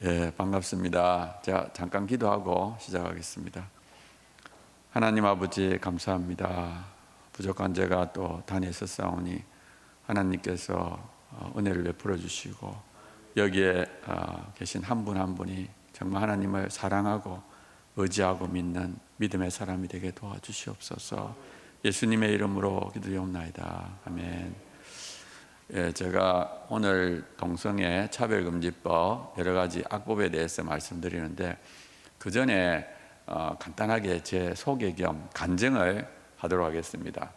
예, 반갑습니다. 제가 잠깐 기도하고 시작하겠습니다. 하나님 아버지 감사합니다. 부족한 제가 또 다니었사오니 하나님께서 은혜를 베풀어 주시고 여기에 계신 한 분 한 분이 정말 하나님을 사랑하고 의지하고 믿는 믿음의 사람이 되게 도와주시옵소서. 예수님의 이름으로 기도하옵나이다. 아멘. 예, 제가 오늘 동성애 차별금지법 여러 가지 악법에 대해서 말씀드리는데 그 전에 간단하게 제 소개 겸 간증을 하도록 하겠습니다.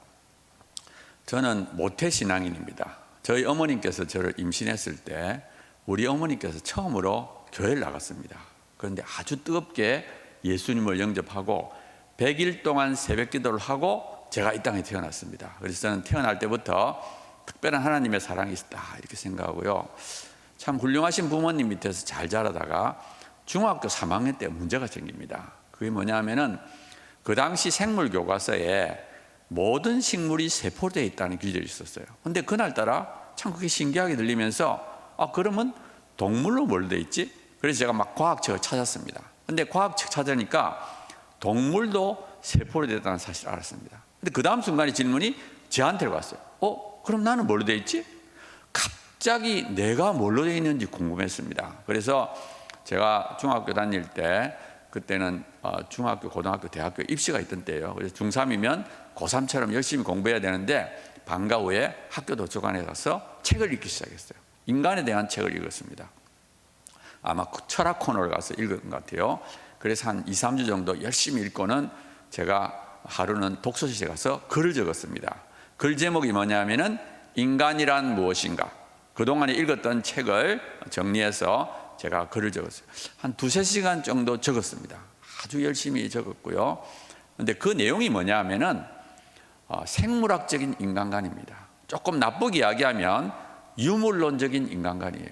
저는 모태신앙인입니다. 저희 어머님께서 저를 임신했을 때 우리 어머님께서 처음으로 교회를 나갔습니다. 그런데 아주 뜨겁게 예수님을 영접하고 100일 동안 새벽 기도를 하고 제가 이 땅에 태어났습니다. 그래서 저는 태어날 때부터 특별한 하나님의 사랑이 있다 이렇게 생각하고요. 참 훌륭하신 부모님 밑에서 잘 자라다가 중학교 3학년 때 문제가 생깁니다. 그게 뭐냐면은 그 당시 생물 교과서에 모든 식물이 세포로 되어 있다는 규정이 있었어요. 근데 그날따라 참 그게 신기하게 들리면서 그러면 동물로 뭘 되어 있지? 그래서 제가 막 과학책을 찾았습니다. 근데 과학책 찾으니까 동물도 세포로 되어 있다는 사실을 알았습니다. 근데 그 다음 순간에 질문이 저한테 왔어요. 그럼 나는 뭘로 되어 있지? 갑자기 내가 뭘로 되어 있는지 궁금했습니다. 그래서 제가 중학교 다닐 때 그때는 중학교, 고등학교, 대학교 입시가 있던 때예요. 그래서 중3이면 고3처럼 열심히 공부해야 되는데 방과 후에 학교 도서관에 가서 책을 읽기 시작했어요. 인간에 대한 책을 읽었습니다. 아마 철학 코너를 가서 읽은 것 같아요. 그래서 한 2, 3주 정도 열심히 읽고는 제가 하루는 독서실에 가서 글을 적었습니다. 글 제목이 뭐냐면은 인간이란 무엇인가. 그동안에 읽었던 책을 정리해서 제가 글을 적었어요. 한 2-3시간 정도 적었습니다. 아주 열심히 적었고요. 근데 그 내용이 뭐냐면은 생물학적인 인간관입니다. 조금 나쁘게 이야기하면 유물론적인 인간관이에요.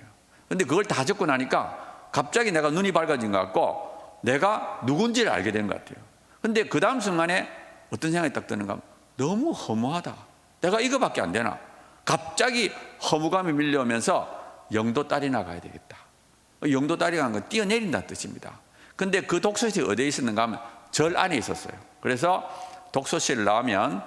근데 그걸 다 적고 나니까 갑자기 내가 눈이 밝아진 것 같고 내가 누군지를 알게 된 것 같아요. 근데 그 다음 순간에 어떤 생각이 딱 드는가 하면 너무 허무하다. 내가 이거밖에 안 되나? 갑자기 허무감이 밀려오면서 영도 딸이 나가야 되겠다. 영도 딸이 간 건 뛰어내린다는 뜻입니다. 근데 그 독서실이 어디에 있었는가 하면 절 안에 있었어요. 그래서 독서실을 나오면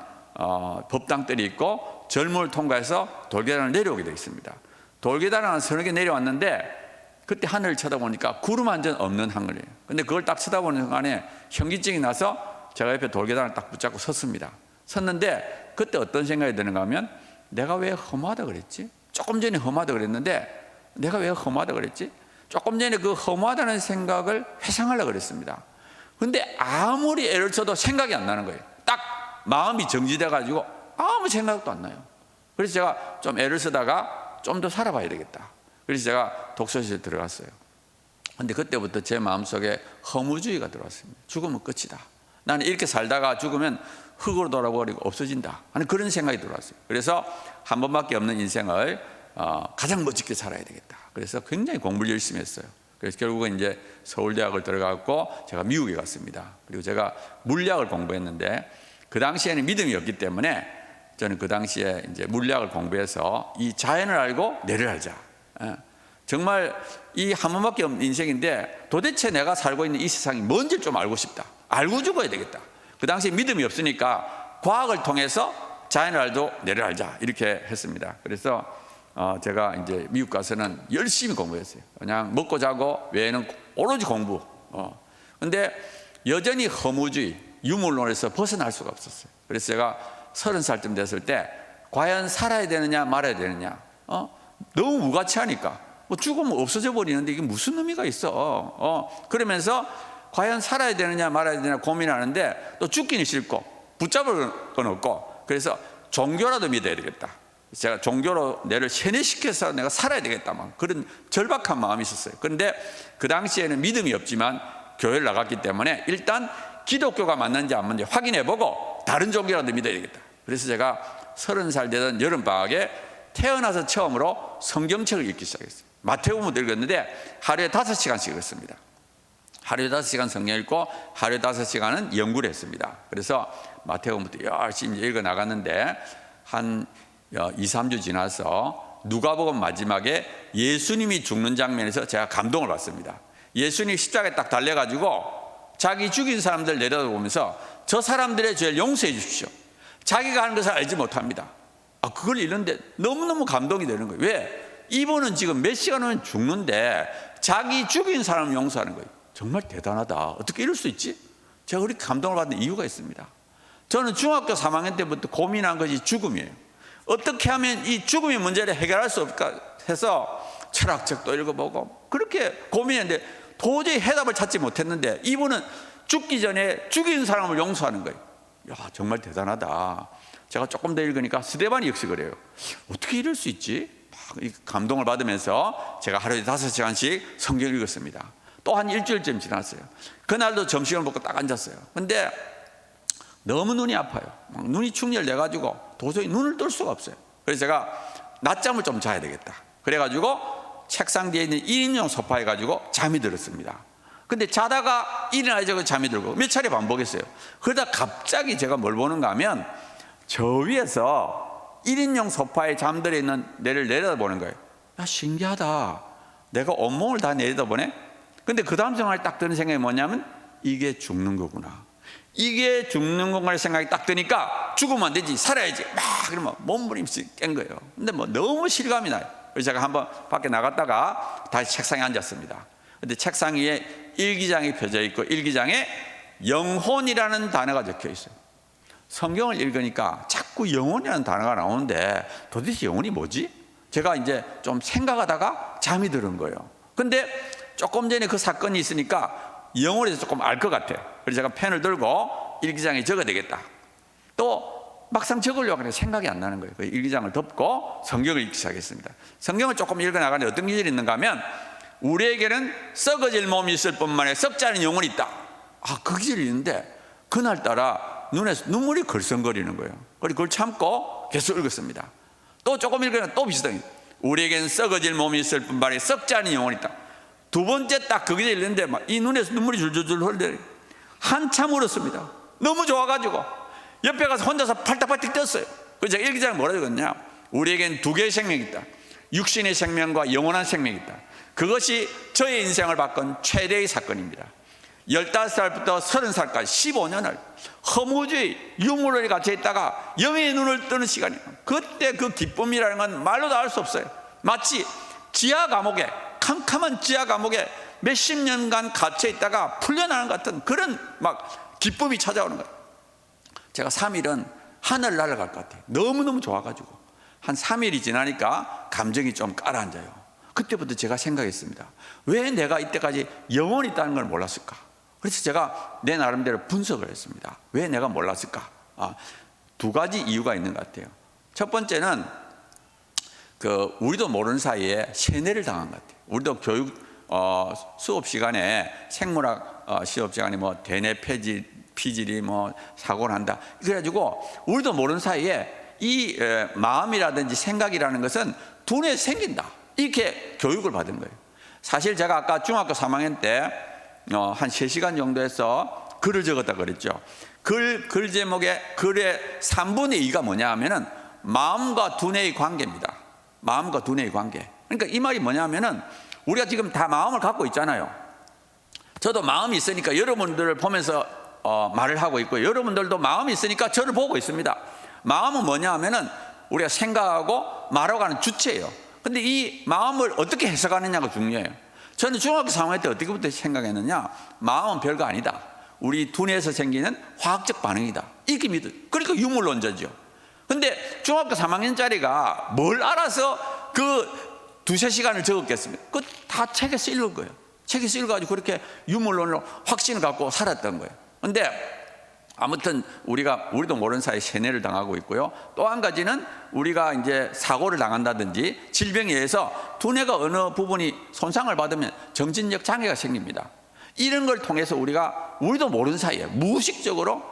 법당들이 있고 절문을 통과해서 돌계단을 내려오게 되어 있습니다. 돌계단을 한 3개 내려왔는데 그때 하늘을 쳐다보니까 구름 한 점 없는 하늘이에요. 근데 그걸 딱 쳐다보는 순간에 현기증이 나서 제가 옆에 돌계단을 딱 붙잡고 섰습니다. 섰는데 그때 어떤 생각이 드는가 하면 내가 왜 허무하다 그랬지? 조금 전에 허무하다 그랬는데 내가 왜 허무하다 그랬지? 조금 전에 그 허무하다는 생각을 회상하려고 그랬습니다. 근데 아무리 애를 써도 생각이 안 나는 거예요. 딱 마음이 정지돼 가지고 아무 생각도 안 나요. 그래서 제가 좀 애를 쓰다가 좀 더 살아봐야 되겠다. 그래서 제가 독서실에 들어갔어요. 근데 그때부터 제 마음속에 허무주의가 들어왔습니다. 죽으면 끝이다. 나는 이렇게 살다가 죽으면 흙으로 돌아버리고 없어진다 하는 그런 생각이 들어왔어요. 그래서 한 번밖에 없는 인생을 가장 멋지게 살아야 되겠다. 그래서 굉장히 공부를 열심히 했어요. 그래서 결국은 이제 서울대학을 들어갔고 제가 미국에 갔습니다. 그리고 제가 물리학을 공부했는데 그 당시에는 믿음이 없기 때문에 저는 그 당시에 이제 물리학을 공부해서 이 자연을 알고 뇌를 알자. 정말 이 한 번밖에 없는 인생인데 도대체 내가 살고 있는 이 세상이 뭔지 좀 알고 싶다. 알고 죽어야 되겠다. 그 당시에 믿음이 없으니까 과학을 통해서 자연을 알고 뇌를 알자 이렇게 했습니다. 그래서 제가 이제 미국 가서는 열심히 공부했어요. 그냥 먹고 자고 외에는 오로지 공부. 근데 여전히 허무주의, 유물론에서 벗어날 수가 없었어요. 그래서 제가 30살쯤 됐을 때 과연 살아야 되느냐 말아야 되느냐. 너무 무가치하니까 죽으면 없어져 버리는데 이게 무슨 의미가 있어. 그러면서 과연 살아야 되느냐 말아야 되느냐 고민하는데 또 죽기는 싫고 붙잡을 건 없고 그래서 종교라도 믿어야 되겠다. 제가 종교로 뇌를 세뇌시켜서 내가 살아야 되겠다 막 그런 절박한 마음이 있었어요. 그런데 그 당시에는 믿음이 없지만 교회를 나갔기 때문에 일단 기독교가 맞는지 안 맞는지 확인해보고 다른 종교라도 믿어야 되겠다. 그래서 제가 30살 되던 여름방학에 태어나서 처음으로 성경책을 읽기 시작했어요. 마태복음을 읽었는데 하루에 5시간씩 읽었습니다. 하루에 5시간 성경 읽고 하루에 5시간은 연구를 했습니다. 그래서 마태복음부터 열심히 읽어 나갔는데 한 2, 3주 지나서 누가복음 마지막에 예수님이 죽는 장면에서 제가 감동을 받습니다. 예수님이 십자가에 딱 달려가지고 자기 죽인 사람들 내려다보면서 저 사람들의 죄를 용서해 주십시오. 자기가 하는 것을 알지 못합니다. 그걸 읽는데 너무너무 감동이 되는 거예요. 왜? 이분은 지금 몇 시간 후면 죽는데 자기 죽인 사람을 용서하는 거예요. 정말 대단하다. 어떻게 이럴 수 있지? 제가 그렇게 감동을 받는 이유가 있습니다. 저는 중학교 3학년 때부터 고민한 것이 죽음이에요. 어떻게 하면 이 죽음의 문제를 해결할 수 없을까 해서 철학책도 읽어보고 그렇게 고민했는데 도저히 해답을 찾지 못했는데 이분은 죽기 전에 죽인 사람을 용서하는 거예요. 야, 정말 대단하다. 제가 조금 더 읽으니까 스데반이 역시 그래요. 어떻게 이럴 수 있지? 막 감동을 받으면서 제가 하루에 5시간씩 성경을 읽었습니다. 또 한 일주일쯤 지났어요. 그날도 점심을 먹고 딱 앉았어요. 근데 너무 눈이 아파요. 막 눈이 충혈돼가지고 도저히 눈을 뜰 수가 없어요. 그래서 제가 낮잠을 좀 자야 되겠다. 그래가지고 책상 뒤에 있는 1인용 소파에 가지고 잠이 들었습니다. 근데 자다가 일어나자고 잠이 들고 몇 차례 반복했어요. 그러다 갑자기 제가 뭘 보는가 하면 저 위에서 1인용 소파에 잠들어 있는 내를 내려다보는 거예요. 야, 신기하다. 내가 온몸을 다 내려다보네. 근데 그 다음 생각이 딱 드는 생각이 뭐냐면 이게 죽는 거구나. 이게 죽는 건가를 생각이 딱 드니까 죽으면 안 되지, 살아야지. 막 그러면 몸부림씩 깬 거예요. 근데 뭐 너무 실감이 나요. 그래서 제가 한번 밖에 나갔다가 다시 책상에 앉았습니다. 근데 책상 위에 일기장이 펴져 있고 일기장에 영혼이라는 단어가 적혀 있어요. 성경을 읽으니까 자꾸 영혼이라는 단어가 나오는데 도대체 영혼이 뭐지? 제가 이제 좀 생각하다가 잠이 드는 거예요. 근데 조금 전에 그 사건이 있으니까 영혼에 대해서 조금 알 것 같아요. 그래서 제가 펜을 들고 일기장에 적어야 되겠다. 또 막상 적으려고 하니까 생각이 안 나는 거예요. 그 일기장을 덮고 성경을 읽기 시작했습니다. 성경을 조금 읽어나가는데 어떤 기질이 있는가 하면 우리에게는 썩어질 몸이 있을 뿐만 아니라 썩지 않은 영혼이 있다. 그 기질이 있는데 그날따라 눈에서 눈물이 걸성거리는 거예요. 그리고 그걸 참고 계속 읽었습니다. 또 조금 읽으면 또 비슷해요. 우리에게는 썩어질 몸이 있을 뿐만 아니라 썩지 않은 영혼이 있다. 두 번째 딱 그 기질이 있는데 막 이 눈에서 눈물이 줄줄줄 흘러요. 한참 울었습니다. 너무 좋아가지고 옆에 가서 혼자서 팔딱팔딱 뛰었어요. 그래서 제가 일기장에 뭐라 적었냐? 우리에겐 두 개의 생명이 있다. 육신의 생명과 영원한 생명이 있다. 그것이 저의 인생을 바꾼 최대의 사건입니다. 15살부터 30살까지 15년을 허무주의, 유물에 갇혀 있다가 영의 눈을 뜨는 시간이에요. 그때 그 기쁨이라는 건 말로도 알 수 없어요. 마치 지하 감옥에, 캄캄한 지하 감옥에 몇십 년간 갇혀 있다가 풀려나는 것 같은 그런 막 기쁨이 찾아오는 거예요. 제가 3일은 하늘 날아갈 것 같아요. 너무너무 좋아가지고 한 3일이 지나니까 감정이 좀 가라앉아요. 그때부터 제가 생각했습니다. 왜 내가 이때까지 영혼이 있다는 걸 몰랐을까? 그래서 제가 내 나름대로 분석을 했습니다. 왜 내가 몰랐을까? 두 가지 이유가 있는 것 같아요. 첫 번째는 우리도 모르는 사이에 세뇌를 당한 것 같아요. 우리도 교육 수업 시간에 생물학 시험 시간에 뭐 대뇌 피질이 뭐 사고를 한다. 그래가지고 우리도 모르는 사이에 이 마음이라든지 생각이라는 것은 두뇌에 생긴다. 이렇게 교육을 받은 거예요. 사실 제가 아까 중학교 3학년 때 한 3시간 정도 해서 글을 적었다 그랬죠. 글 제목의 글의 3분의 2가 뭐냐 하면은 마음과 두뇌의 관계입니다. 마음과 두뇌의 관계. 그러니까 이 말이 뭐냐 하면은 우리가 지금 다 마음을 갖고 있잖아요. 저도 마음이 있으니까 여러분들을 보면서 말을 하고 있고 여러분들도 마음이 있으니까 저를 보고 있습니다. 마음은 뭐냐 하면은 우리가 생각하고 말하고 하는 주체예요. 근데 이 마음을 어떻게 해석하느냐가 중요해요. 저는 중학교 3학년 때 어떻게부터 생각했느냐, 마음은 별거 아니다. 우리 두뇌에서 생기는 화학적 반응이다. 이렇게 믿어요. 그러니까 유물론자죠. 근데 중학교 3학년짜리가 뭘 알아서 그 2-3시간을 적었겠습니까? 그거 다 책에서 읽은 거예요. 책에서 읽어가지고 그렇게 유물론으로 확신을 갖고 살았던 거예요. 근데 아무튼 우리도 모르는 사이에 세뇌를 당하고 있고요. 또 한 가지는 우리가 이제 사고를 당한다든지 질병에 의해서 두뇌가 어느 부분이 손상을 받으면 정신적 장애가 생깁니다. 이런 걸 통해서 우리도 모르는 사이에 무의식적으로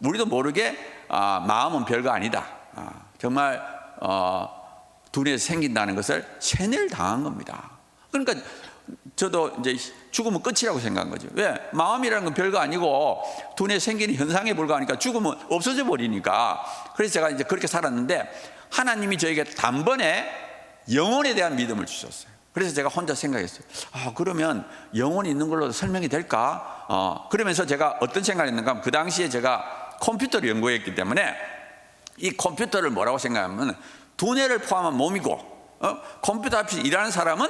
우리도 모르게 마음은 별거 아니다. 정말 두뇌에서 생긴다는 것을 세뇌를 당한 겁니다. 그러니까 저도 이제 죽으면 끝이라고 생각한 거죠. 왜? 마음이라는 건 별거 아니고 두뇌에 생기는 현상에 불과하니까 죽으면 없어져 버리니까. 그래서 제가 이제 그렇게 살았는데 하나님이 저에게 단번에 영혼에 대한 믿음을 주셨어요. 그래서 제가 혼자 생각했어요. 그러면 영혼이 있는 걸로 설명이 될까? 그러면서 제가 어떤 생각을 했는가 하면, 그 당시에 제가 컴퓨터를 연구했기 때문에 이 컴퓨터를 뭐라고 생각하면 두뇌를 포함한 몸이고, 컴퓨터 앞에서 일하는 사람은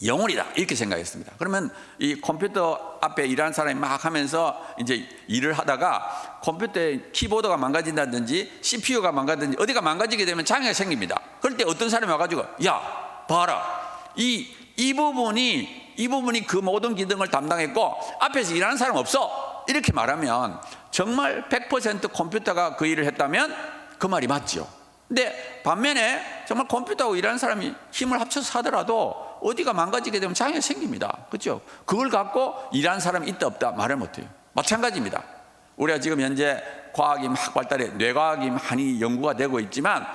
영혼이다, 이렇게 생각했습니다. 그러면 이 컴퓨터 앞에 일하는 사람이 막 하면서 이제 일을 하다가 컴퓨터의 키보드가 망가진다든지 CPU가 망가진다든지 어디가 망가지게 되면 장애가 생깁니다. 그럴 때 어떤 사람이 와가지고, 야 봐라, 이 부분이 그 모든 기능을 담당했고 앞에서 일하는 사람 없어, 이렇게 말하면 정말 100% 컴퓨터가 그 일을 했다면 그 말이 맞죠. 근데 반면에 정말 컴퓨터하고 일하는 사람이 힘을 합쳐서 하더라도 어디가 망가지게 되면 장애가 생깁니다. 그렇죠? 그걸 갖고 일하는 사람이 있다 없다 말을 못해요. 마찬가지입니다. 우리가 지금 현재 과학이 막 발달해 뇌과학이 많이 연구가 되고 있지만,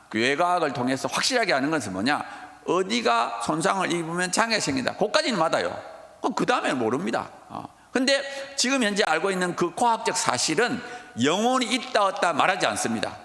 그 뇌과학을 통해서 확실하게 아는 것은 뭐냐, 어디가 손상을 입으면 장애가 생긴다, 그것까지는 맞아요. 그 다음에 모릅니다. 근데 지금 현재 알고 있는 그 과학적 사실은 영혼이 있다 없다 말하지 않습니다.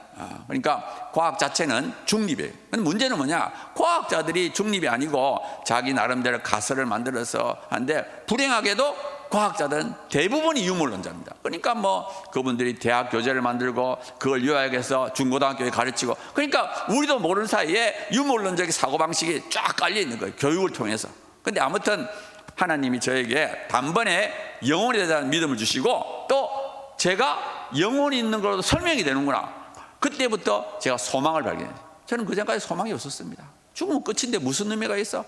그러니까 과학 자체는 중립이에요. 근데 문제는 뭐냐, 과학자들이 중립이 아니고 자기 나름대로 가설을 만들어서 하는데, 불행하게도 과학자들은 대부분이 유물론자입니다. 그러니까 뭐 그분들이 대학 교재를 만들고 그걸 요약해서 중고등학교에 가르치고, 그러니까 우리도 모르는 사이에 유물론적인 사고방식이 쫙 깔려 있는 거예요, 교육을 통해서. 근데 아무튼 하나님이 저에게 단번에 영혼에 대한 믿음을 주시고, 또 제가 영혼이 있는 걸로도 설명이 되는구나, 그때부터 제가 소망을 발견했어요. 저는 그전까지 소망이 없었습니다. 죽으면 끝인데 무슨 의미가 있어?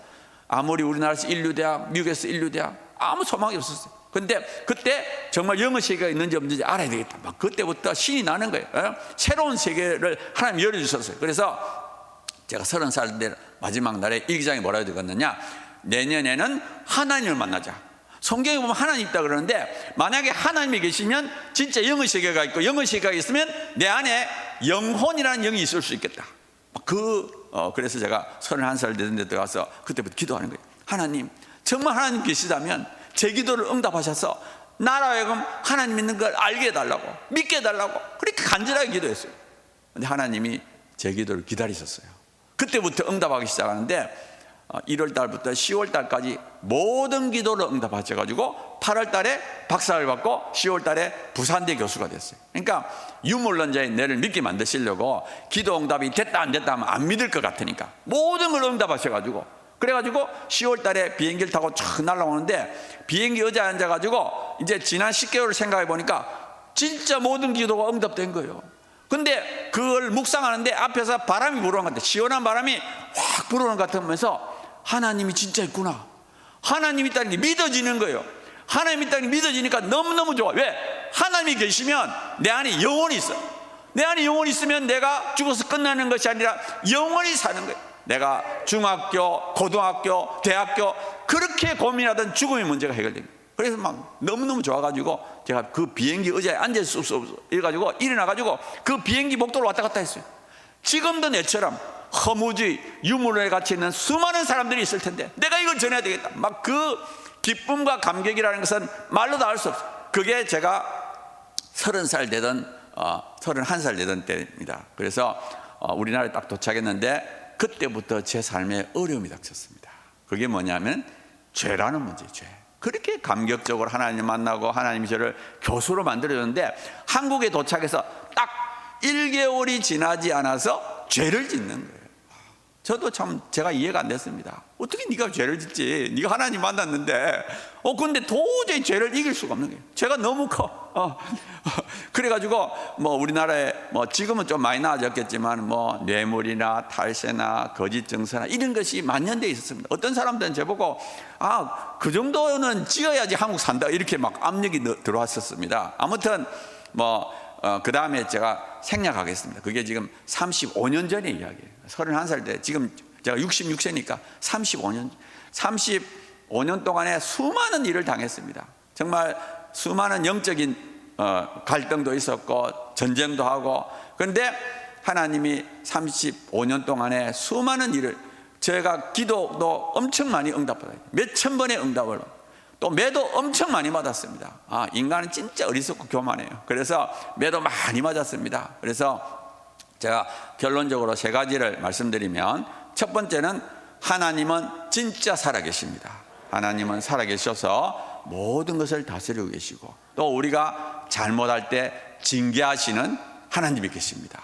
아무리 우리나라에서 인류대학, 미국에서 인류대학, 아무 소망이 없었어요. 근데 그때 정말 영의 세계가 있는지 없는지 알아야 되겠다, 막 그때부터 신이 나는 거예요. 새로운 세계를 하나님 열어주셨어요. 그래서 제가 30살 때 마지막 날에 일기장에 뭐라고 적었느냐, 내년에는 하나님을 만나자. 성경에 보면 하나님 있다 그러는데, 만약에 하나님이 계시면 진짜 영의 세계가 있고, 영의 세계가 있으면 내 안에 영혼이라는 영이 있을 수 있겠다. 그래서 제가 31살 되는 데 들어가서 그때부터 기도하는 거예요. 하나님, 정말 하나님 계시다면 제 기도를 응답하셔서 나로 하여금 하나님 있는 걸 알게 해달라고, 믿게 해달라고, 그렇게 간절하게 기도했어요. 근데 하나님이 제 기도를 기다리셨어요. 그때부터 응답하기 시작하는데, 1월 달부터 10월 달까지 모든 기도를 응답하셔가지고 8월 달에 박사를 받고 10월 달에 부산대 교수가 됐어요. 그러니까 유물론자의 뇌를 믿게 만드시려고 기도 응답이 됐다 안 됐다 하면 안 믿을 것 같으니까 모든 걸 응답하셔가지고, 그래가지고 10월 달에 비행기를 타고 촥 날아오는데, 비행기 의자에 앉아가지고 이제 지난 10개월을 생각해 보니까 진짜 모든 기도가 응답된 거예요. 근데 그걸 묵상하는데 앞에서 바람이 불어오는 것 같아요. 시원한 바람이 확 불어오는 것 같으면서 하나님이 진짜 있구나, 하나님이 있다는 게 믿어지는 거예요. 하나님이 있다는 게 믿어지니까 너무너무 좋아. 왜? 하나님이 계시면 내 안에 영혼이 있어. 내 안에 영혼이 있으면 내가 죽어서 끝나는 것이 아니라 영원히 사는 거예요. 내가 중학교, 고등학교, 대학교 그렇게 고민하던 죽음의 문제가 해결된 거예요. 그래서 막 너무너무 좋아가지고 제가 그 비행기 의자에 앉을 수 없어 이래가지고 일어나가지고 그 비행기 복도로 왔다 갔다 했어요. 지금도 내처럼 허무주의, 유물론에 갇혀 있는 수많은 사람들이 있을 텐데 내가 이걸 전해야 되겠다. 막 그 기쁨과 감격이라는 것은 말로도 알 수 없어요. 그게 제가 30살 되던 31살 되던 때입니다. 그래서 우리나라에 딱 도착했는데 그때부터 제 삶에 어려움이 닥쳤습니다. 그게 뭐냐면 죄라는 문제예요. 죄. 그렇게 감격적으로 하나님 만나고 하나님이 저를 교수로 만들어줬는데, 한국에 도착해서 딱 1개월이 지나지 않아서 죄를 짓는 거예요. 저도 참 제가 이해가 안 됐습니다. 어떻게 네가 죄를 짓지? 네가 하나님 만났는데. 근데 도저히 죄를 이길 수가 없는 거예요. 죄가 너무 커. 그래가지고 뭐 우리나라에 뭐 지금은 좀 많이 나아졌겠지만 뭐 뇌물이나 탈세나 거짓 증서나 이런 것이 만연되어 있었습니다. 어떤 사람들은 저보고 그 정도는 지어야지 한국 산다 이렇게 막 압력이 들어왔었습니다. 아무튼 그 다음에 제가 생략하겠습니다. 그게 지금 35년 전의 이야기예요. 31살 때, 지금 제가 66세니까 35년 동안에 수많은 일을 당했습니다. 정말 수많은 영적인 갈등도 있었고 전쟁도 하고, 그런데 하나님이 35년 동안에 수많은 일을, 제가 기도도 엄청 많이 응답받아요. 몇천 번의 응답을, 또 매도 엄청 많이 맞았습니다. 인간은 진짜 어리석고 교만해요. 그래서 매도 많이 맞았습니다. 그래서 제가 결론적으로 세 가지를 말씀드리면, 첫 번째는 하나님은 진짜 살아계십니다. 하나님은 살아계셔서 모든 것을 다스리고 계시고, 또 우리가 잘못할 때 징계하시는 하나님이 계십니다.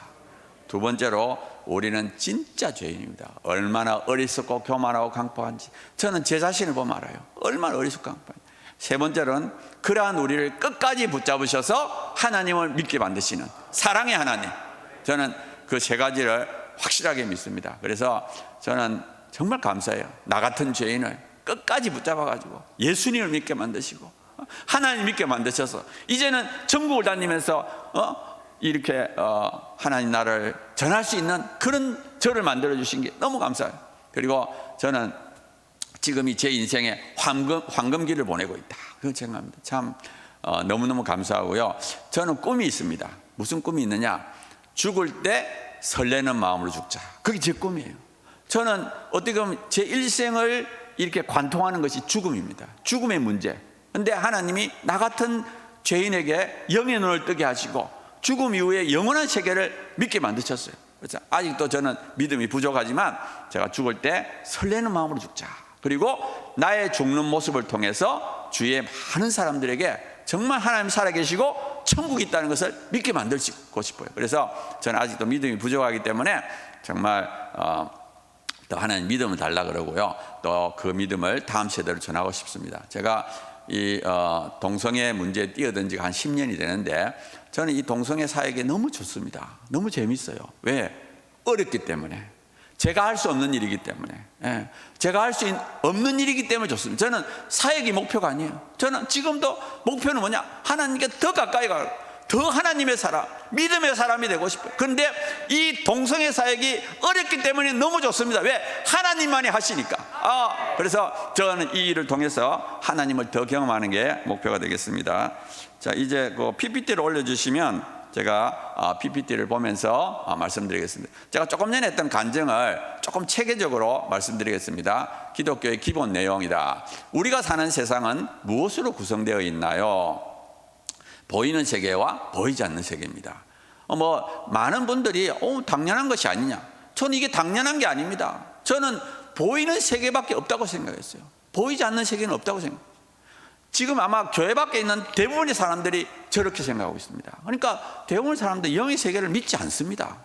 두 번째로 우리는 진짜 죄인입니다. 얼마나 어리석고 교만하고 강포한지 저는 제 자신을 보면 알아요. 얼마나 어리석고 강포한지. 세 번째로는 그러한 우리를 끝까지 붙잡으셔서 하나님을 믿게 만드시는 사랑의 하나님, 저는 그 세 가지를 확실하게 믿습니다. 그래서 저는 정말 감사해요. 나 같은 죄인을 끝까지 붙잡아가지고 예수님을 믿게 만드시고 하나님 믿게 만드셔서 이제는 전국을 다니면서 이렇게 하나님 나라를 전할 수 있는 그런 저를 만들어주신 게 너무 감사해요. 그리고 저는 지금이 제 인생의 황금기를 보내고 있다, 그런 생각합니다. 참 너무너무 감사하고요. 저는 꿈이 있습니다. 무슨 꿈이 있느냐, 죽을 때 설레는 마음으로 죽자. 그게 제 꿈이에요. 저는 어떻게 보면 제 일생을 이렇게 관통하는 것이 죽음입니다. 죽음의 문제. 그런데 하나님이 나 같은 죄인에게 영의 눈을 뜨게 하시고 죽음 이후에 영원한 세계를 믿게 만드셨어요. 그래서 아직도 저는 믿음이 부족하지만 제가 죽을 때 설레는 마음으로 죽자. 그리고 나의 죽는 모습을 통해서 주위의 많은 사람들에게 정말 하나님 살아계시고 천국이 있다는 것을 믿게 만들고 싶어요. 그래서 저는 아직도 믿음이 부족하기 때문에 정말 또 하나님 믿음을 달라 그러고요. 또 그 믿음을 다음 세대로 전하고 싶습니다. 제가 이 동성애 문제에 뛰어든 지가 한 10년이 되는데 저는 이 동성애 사역이 너무 좋습니다. 너무 재밌어요. 왜? 어렵기 때문에. 제가 할 수 없는 일이기 때문에, 제가 할 수 없는 일이기 때문에 좋습니다. 저는 사역이 목표가 아니에요. 저는 지금도 목표는 뭐냐, 하나님께 더 가까이 가고 더 하나님의 사람, 믿음의 사람이 되고 싶어요. 그런데 이 동성애 사역이 어렵기 때문에 너무 좋습니다. 왜? 하나님만이 하시니까. 그래서 저는 이 일을 통해서 하나님을 더 경험하는 게 목표가 되겠습니다. 자, 이제 그 PPT를 올려주시면 제가 PPT를 보면서 말씀드리겠습니다. 제가 조금 전에 했던 간증을 조금 체계적으로 말씀드리겠습니다. 기독교의 기본 내용이다. 우리가 사는 세상은 무엇으로 구성되어 있나요? 보이는 세계와 보이지 않는 세계입니다. 많은 분들이 당연한 것이 아니냐. 저는 이게 당연한 게 아닙니다. 저는 보이는 세계밖에 없다고 생각했어요. 보이지 않는 세계는 없다고 생각해요. 지금 아마 교회 밖에 있는 대부분의 사람들이 저렇게 생각하고 있습니다. 그러니까 대부분의 사람들 영의 세계를 믿지 않습니다.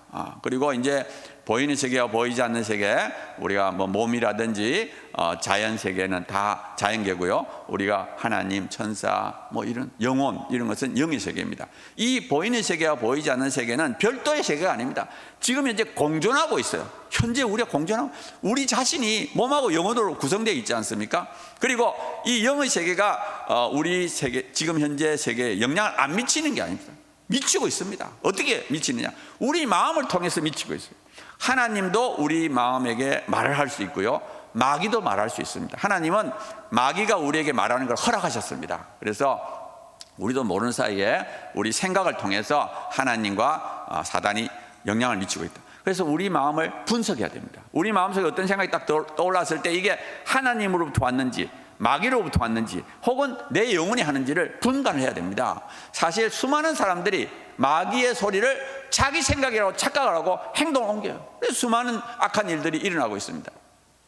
그리고 이제 보이는 세계와 보이지 않는 세계, 우리가 몸이라든지 자연 세계는 다 자연계고요. 우리가 하나님, 천사, 이런 영혼, 이런 것은 영의 세계입니다. 이 보이는 세계와 보이지 않는 세계는 별도의 세계가 아닙니다. 지금 현재 공존하고 있어요. 현재 우리가 공존하고, 우리 자신이 몸하고 영혼으로 구성되어 있지 않습니까? 그리고 이 영의 세계가 우리 세계, 지금 현재 세계에 영향을 안 미치는 게 아닙니다. 미치고 있습니다. 어떻게 미치느냐? 우리 마음을 통해서 미치고 있어요. 하나님도 우리 마음에게 말을 할 수 있고요, 마귀도 말할 수 있습니다. 하나님은 마귀가 우리에게 말하는 걸 허락하셨습니다. 그래서 우리도 모르는 사이에 우리 생각을 통해서 하나님과 사단이 영향을 미치고 있다. 그래서 우리 마음을 분석해야 됩니다. 우리 마음속에 어떤 생각이 딱 떠올랐을 때 이게 하나님으로부터 왔는지 마귀로부터 왔는지 혹은 내 영혼이 하는지를 분간을 해야 됩니다. 사실 수많은 사람들이 마귀의 소리를 자기 생각이라고 착각을 하고 행동을 옮겨요. 그래서 수많은 악한 일들이 일어나고 있습니다.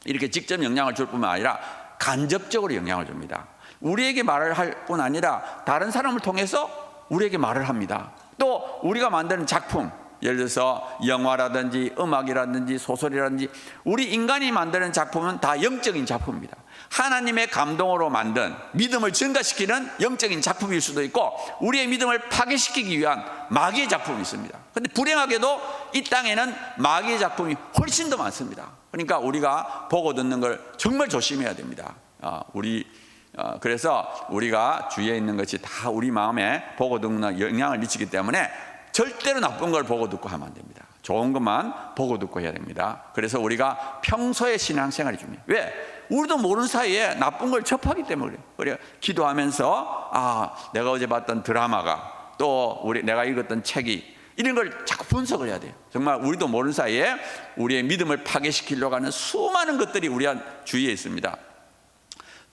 이렇게 직접 영향을 줄 뿐만 아니라 간접적으로 영향을 줍니다. 우리에게 말을 할 뿐 아니라 다른 사람을 통해서 우리에게 말을 합니다. 또 우리가 만드는 작품, 예를 들어서 영화라든지 음악이라든지 소설이라든지 우리 인간이 만드는 작품은 다 영적인 작품입니다. 하나님의 감동으로 만든 믿음을 증가시키는 영적인 작품일 수도 있고 우리의 믿음을 파괴시키기 위한 마귀의 작품이 있습니다. 그런데 불행하게도 이 땅에는 마귀의 작품이 훨씬 더 많습니다. 그러니까 우리가 보고 듣는 걸 정말 조심해야 됩니다. 그래서 우리가 주위에 있는 것이 다 우리 마음에 보고 듣는 영향을 미치기 때문에 절대로 나쁜 걸 보고 듣고 하면 안 됩니다. 좋은 것만 보고 듣고 해야 됩니다. 그래서 우리가 평소에 신앙생활이 중요해요. 왜? 우리도 모르는 사이에 나쁜 걸 접하기 때문에 그래요. 기도하면서 내가 어제 봤던 드라마가 또 내가 읽었던 책이 이런 걸 자꾸 분석을 해야 돼요. 정말 우리도 모르는 사이에 우리의 믿음을 파괴시키려고 하는 수많은 것들이 우리 주위에 있습니다.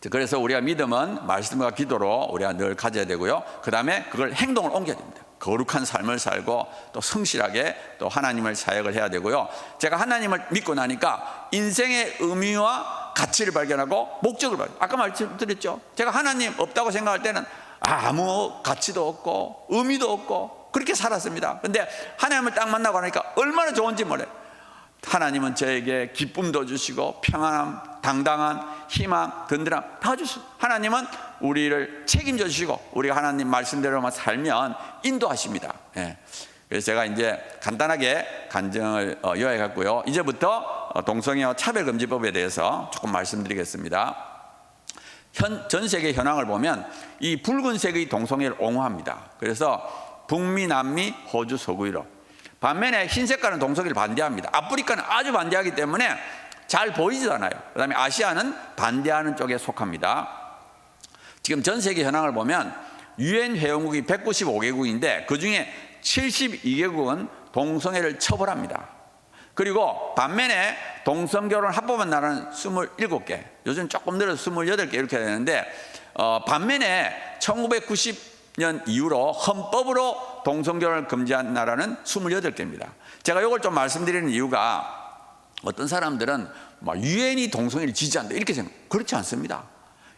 그래서 우리가 믿음은 말씀과 기도로 우리가 늘 가져야 되고요. 그 다음에 그걸 행동을 옮겨야 됩니다. 거룩한 삶을 살고 또 성실하게 또 하나님을 사역을 해야 되고요. 제가 하나님을 믿고 나니까 인생의 의미와 가치를 발견하고 목적을 발견. 아까 말씀드렸죠. 제가 하나님 없다고 생각할 때는 아무 가치도 없고 의미도 없고 그렇게 살았습니다. 근데 하나님을 딱 만나고 나니까 얼마나 좋은지 몰라요. 하나님은 저에게 기쁨도 주시고 평안함, 당당한 희망, 든든함 다 주시고, 하나님은 우리를 책임져 주시고 우리가 하나님 말씀대로만 살면 인도하십니다. 예. 그래서 제가 이제 간단하게 간증을 요약했고요. 이제부터 동성애와 차별금지법에 대해서 조금 말씀드리겠습니다. 전 세계 현황을 보면 이 붉은색의 동성애를 옹호합니다. 그래서 북미, 남미, 호주, 서구 유럽. 반면에 흰 색깔은 동성애를 반대합니다. 아프리카는 아주 반대하기 때문에 잘 보이지도 않아요. 그 다음에 아시아는 반대하는 쪽에 속합니다. 지금 전 세계 현황을 보면 유엔 회원국이 195개국인데 그중에 72개국은 동성애를 처벌합니다. 그리고 반면에 동성결혼 합법한 나라는 27개, 요즘 조금 늘어서 28개 이렇게 되는데 반면에 1990년 이후로 헌법으로 동성결혼을 금지한 나라는 28개입니다. 제가 이걸 좀 말씀드리는 이유가 어떤 사람들은 유엔이 동성애를 지지한다 이렇게 생각해요. 그렇지 않습니다.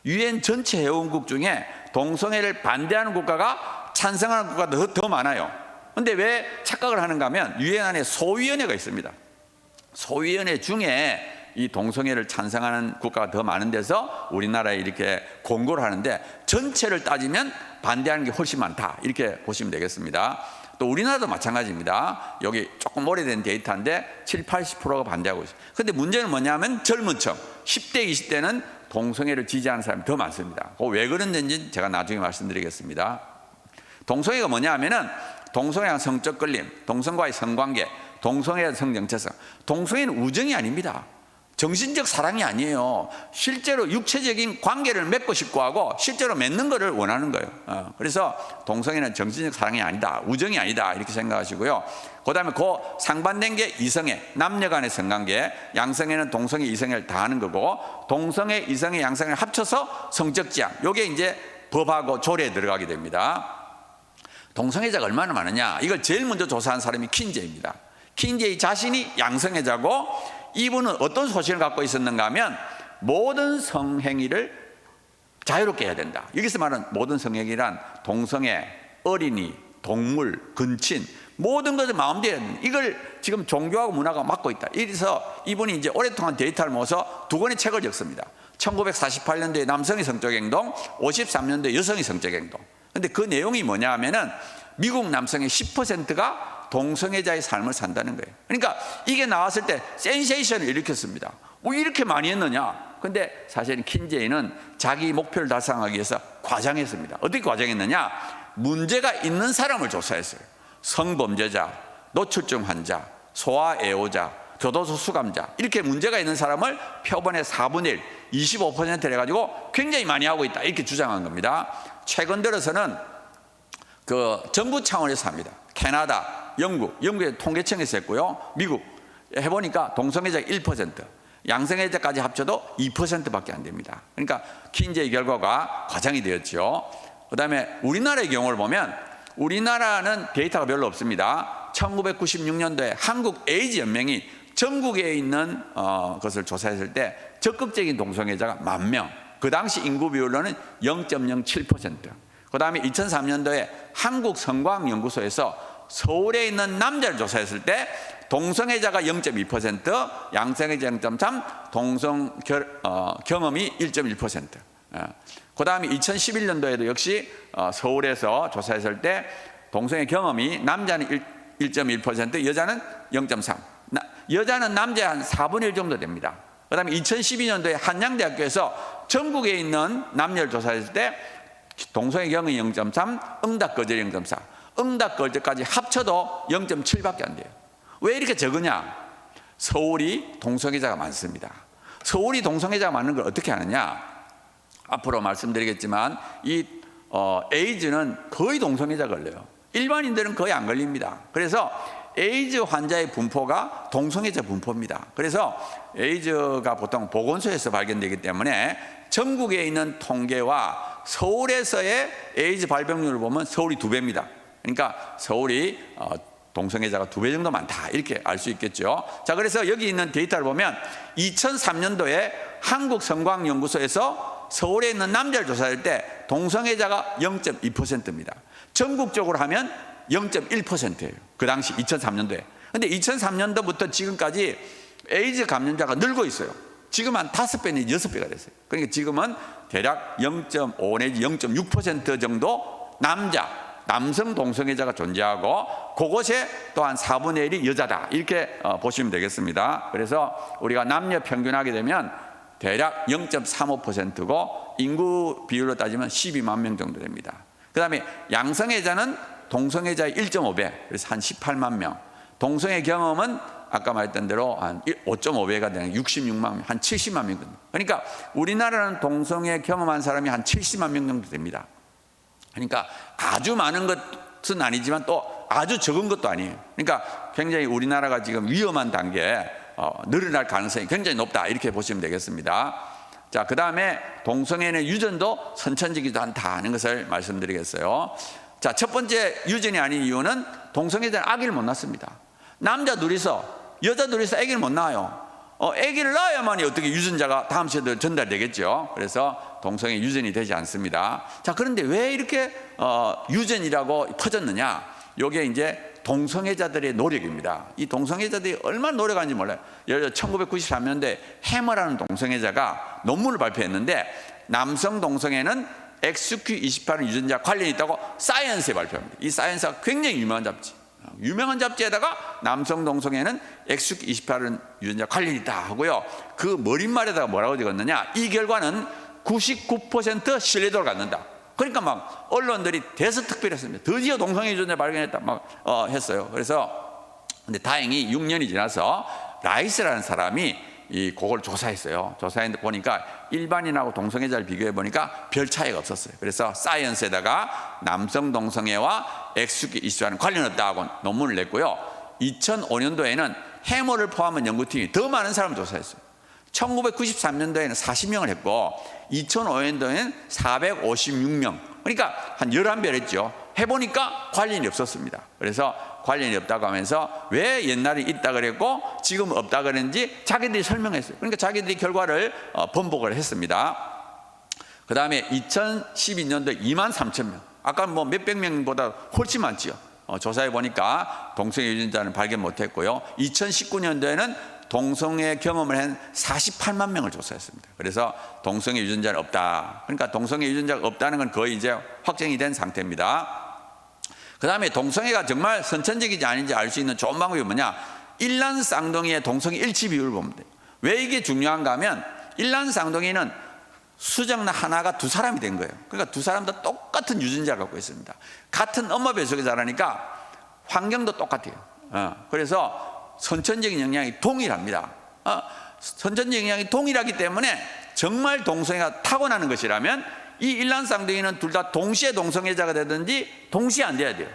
유엔 전체 회원국 중에 동성애를 반대하는 국가가 찬성하는 국가가 더 많아요. 그런데 왜 착각을 하는가 하면 유엔 안에 소위원회가 있습니다. 소위원회 중에 이 동성애를 찬성하는 국가가 더 많은 데서 우리나라에 이렇게 공고를 하는데 전체를 따지면 반대하는 게 훨씬 많다 이렇게 보시면 되겠습니다. 또 우리나라도 마찬가지입니다. 여기 조금 오래된 데이터인데 70-80%가 반대하고 있어요. 그런데 문제는 뭐냐면 젊은 층 10대 20대는 동성애를 지지하는 사람이 더 많습니다. 왜 그런지 제가 나중에 말씀드리겠습니다. 동성애가 뭐냐 하면은 동성애와 성적 끌림, 동성과의 성관계, 동성애의 성정체성. 동성애는 우정이 아닙니다. 정신적 사랑이 아니에요. 실제로 육체적인 관계를 맺고 싶고 하고 실제로 맺는 것을 원하는 거예요. 그래서 동성애는 정신적 사랑이 아니다, 우정이 아니다 이렇게 생각하시고요. 그 다음에 그 상반된 게 이성애, 남녀 간의 성관계. 양성애는 동성애, 이성애를 다 하는 거고 동성애, 이성애, 양성애를 합쳐서 성적 지향. 이게 이제 법하고 조례에 들어가게 됩니다. 동성애자가 얼마나 많으냐, 이걸 제일 먼저 조사한 사람이 킨제이입니다. 킨제이 자신이 양성애자고 이분은 어떤 소신을 갖고 있었는가 하면 모든 성행위를 자유롭게 해야 된다. 여기서 말하는 모든 성행위란 동성애, 어린이, 동물, 근친 모든 것을 마음대로 해야 된다. 이걸 지금 종교하고 문화가 막고 있다. 이래서 이분이 이제 오랫동안 데이터를 모아서 두 권의 책을 적습니다. 1948년도에 남성의 성적 행동, 53년도에 여성의 성적 행동. 근데 그 내용이 뭐냐 하면은 미국 남성의 10%가 동성애자의 삶을 산다는 거예요. 그러니까 이게 나왔을 때 센세이션을 일으켰습니다. 왜 이렇게 많이 했느냐? 근데 사실은 킨제이는 자기 목표를 달성하기 위해서 과장했습니다. 어떻게 과장했느냐? 문제가 있는 사람을 조사했어요. 성범죄자, 노출증 환자, 소아애호자, 교도소 수감자, 이렇게 문제가 있는 사람을 표본의 4분의 1, 25%를 해가지고 굉장히 많이 하고 있다 이렇게 주장한 겁니다. 최근 들어서는 그 정부 차원에서 합니다. 캐나다, 영국의 통계청에서 했고요. 미국 해보니까 동성애자가 1%, 양성애자까지 합쳐도 2%밖에 안 됩니다. 그러니까 킨제이 결과가 과장이 되었죠. 그 다음에 우리나라의 경우를 보면 우리나라는 데이터가 별로 없습니다. 1996년도에 한국 에이즈 연맹이 전국에 있는 것을 조사했을 때 적극적인 동성애자가 10,000명, 그 당시 인구 비율로는 0.07%. 그 다음에 2003년도에 한국성과학연구소에서 서울에 있는 남자를 조사했을 때 동성애자가 0.2%, 양성애자 0.3%, 동성 경험이 1.1%. 그 다음에 2011년도에도 역시 서울에서 조사했을 때 동성애 경험이 남자는 1.1%, 여자는 0.3%. 여자는 남자의 한 4분의 1 정도 됩니다. 그 다음에 2012년도에 한양대학교에서 전국에 있는 남녀를 조사했을 때 동성애 경험이 0.3, 응답 거절이 0.4, 응답 거절까지 합쳐도 0.7밖에 안 돼요. 왜 이렇게 적으냐? 서울이 동성애자가 많습니다. 서울이 동성애자가 많은 걸 어떻게 하느냐? 앞으로 말씀드리겠지만 이 에이즈는 거의 동성애자가 걸려요. 일반인들은 거의 안 걸립니다. 그래서 에이즈 환자의 분포가 동성애자 분포입니다. 그래서 에이즈가 보통 보건소에서 발견되기 때문에 전국에 있는 통계와 서울에서의 에이즈 발병률을 보면 서울이 2배입니다. 그러니까 서울이 동성애자가 2배 정도 많다 이렇게 알 수 있겠죠. 자, 그래서 여기 있는 데이터를 보면 2003년도에 한국성광연구소에서 서울에 있는 남자를 조사할 때 동성애자가 0.2%입니다. 전국적으로 하면 0.1%예요. 그 당시 2003년도에. 근데 2003년도부터 지금까지 에이즈 감염자가 늘고 있어요. 지금 한 5배 내지 6배가 됐어요. 그러니까 지금은 대략 0.5 내지 0.6% 정도 남성 동성애자가 존재하고 그곳에 또한 4분의 1이 여자다 이렇게 보시면 되겠습니다. 그래서 우리가 남녀 평균하게 되면 대략 0.35%고 인구 비율로 따지면 12만 명 정도 됩니다. 그 다음에 양성애자는 동성애자의 1.5배, 그래서 한 18만 명. 동성애 경험은 아까 말했던 대로 한 5.5배가 되는 66만 명, 한 70만 명. 그러니까 우리나라는 동성애 경험한 사람이 한 70만 명 정도 됩니다. 그러니까 아주 많은 것은 아니지만 또 아주 적은 것도 아니에요. 그러니까 굉장히 우리나라가 지금 위험한 단계에 늘어날 가능성이 굉장히 높다 이렇게 보시면 되겠습니다. 자, 그 다음에 동성애의 유전도 선천적이기도 한다는 것을 말씀드리겠어요. 자, 첫 번째 유전이 아닌 이유는 동성애자는 아기를 못 낳습니다. 남자 둘이서 여자 둘이서 아기를 못 낳아요. 아기를 낳아야만이 어떻게 유전자가 다음 세대로 전달되겠죠. 그래서 동성애 유전이 되지 않습니다. 자, 그런데 왜 이렇게 유전이라고 퍼졌느냐? 이게 이제 동성애자들의 노력입니다. 이 동성애자들이 얼마나 노력하는지 몰라요. 예를 들어 1993년도에 해머라는 동성애자가 논문을 발표했는데 남성 동성애는 XQ28은 유전자 관련이 있다고 사이언스에 발표합니다. 이 사이언스가 굉장히 유명한 잡지. 유명한 잡지에다가 남성 동성애는 XQ28은 유전자 관련이 있다 하고요. 그 머릿말에다가 뭐라고 적었느냐? 이 결과는 99% 신뢰도를 갖는다. 그러니까 막 언론들이 대서특필했습니다. 드디어 동성애 유전자 발견했다 막 했어요. 그래서 근데 다행히 6년이 지나서 라이스라는 사람이 그걸 조사했어요. 조사했는데 보니까 일반인하고 동성애자를 비교해 보니까 별 차이가 없었어요. 그래서 사이언스에다가 남성 동성애와 XQ28는 관련 없다고 논문을 냈고요. 2005년도에는 해머를 포함한 연구팀이 더 많은 사람을 조사했어요. 1993년도에는 40명을 했고 2005년도에는 456명. 그러니까 한 11배 했죠. 해보니까 관련이 없었습니다. 그래서 관련이 없다고 하면서 왜 옛날에 있다 그랬고 지금 없다 그랬는지 자기들이 설명했어요. 그러니까 자기들이 결과를 번복을 했습니다. 그 다음에 2012년도에 23,000명. 아까 뭐 몇백 명보다 훨씬 많지요. 조사해 보니까 동성애 유전자는 발견 못했고요. 2019년도에는 동성애 경험을 한 48만 명을 조사했습니다. 그래서 동성애 유전자는 없다. 그러니까 동성애 유전자가 없다는 건 거의 이제 확정이 된 상태입니다. 그 다음에 동성애가 정말 선천적인지 아닌지 알 수 있는 좋은 방법이 뭐냐? 일란 쌍둥이의 동성애 일치 비율을 보면 돼요. 왜 이게 중요한가 하면 일란 쌍둥이는 수정 하나가 두 사람이 된 거예요. 그러니까 두 사람 다 똑같은 유전자를 갖고 있습니다. 같은 엄마 뱃속에 자라니까 환경도 똑같아요. 그래서 선천적인 영향이 동일합니다. 선천적인 영향이 동일하기 때문에 정말 동성애가 타고나는 것이라면 이 일란 쌍둥이는 둘 다 동시에 동성애자가 되든지 동시에 안 돼야 돼요.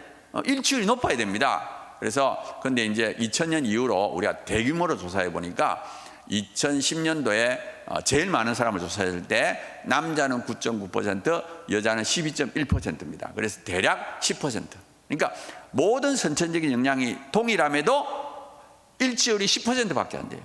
일치율이 높아야 됩니다. 그래서 근데 이제 2000년 이후로 우리가 대규모로 조사해 보니까 2010년도에 제일 많은 사람을 조사했을 때 남자는 9.9%, 여자는 12.1%입니다. 그래서 대략 10%. 그러니까 모든 선천적인 영향이 동일함에도 일치율이 10%밖에 안 돼요.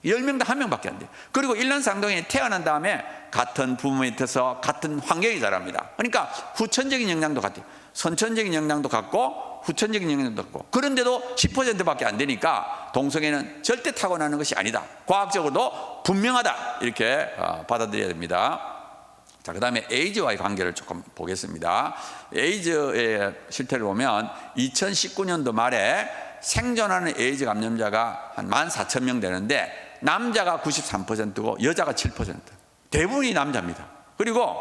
10명당 1명밖에 안 돼요. 그리고 일란 쌍둥이 태어난 다음에 같은 부모 밑에서 같은 환경에 자랍니다. 그러니까 후천적인 영향도 같아요. 선천적인 영향도 같고 후천적인 영향도 같고 그런데도 10%밖에 안 되니까 동성애는 절대 타고나는 것이 아니다. 과학적으로도 분명하다. 이렇게 받아들여야 됩니다. 자, 그 다음에 에이즈와의 관계를 조금 보겠습니다. 에이즈의 실태를 보면 2019년도 말에 생존하는 에이즈 감염자가 한 14,000명 되는데 남자가 93%고 여자가 7%. 대부분이 남자입니다. 그리고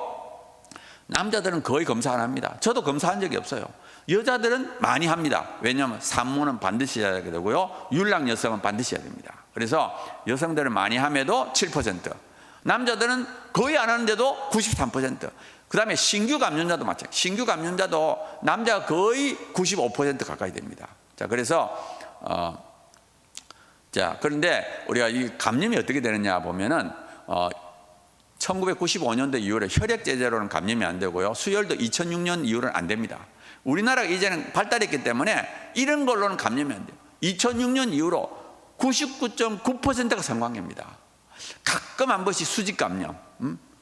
남자들은 거의 검사 안 합니다. 저도 검사한 적이 없어요. 여자들은 많이 합니다. 왜냐하면 산모는 반드시 해야 되고요. 율락 여성은 반드시 해야 됩니다. 그래서 여성들은 많이 함에도 7%, 남자들은 거의 안 하는데도 93%. 그 다음에 신규 감염자도 마찬가지. 신규 감염자도 남자가 거의 95% 가까이 됩니다. 자, 그래서 자, 그런데 우리가 이 감염이 어떻게 되느냐 보면은 1995년도 이후로 혈액 제제로는 감염이 안 되고요. 수혈도 2006년 이후로는 안 됩니다. 우리나라가 이제는 발달했기 때문에 이런 걸로는 감염이 안 돼요. 2006년 이후로 99.9%가 성관계입니다. 가끔 한 번씩 수직 감염,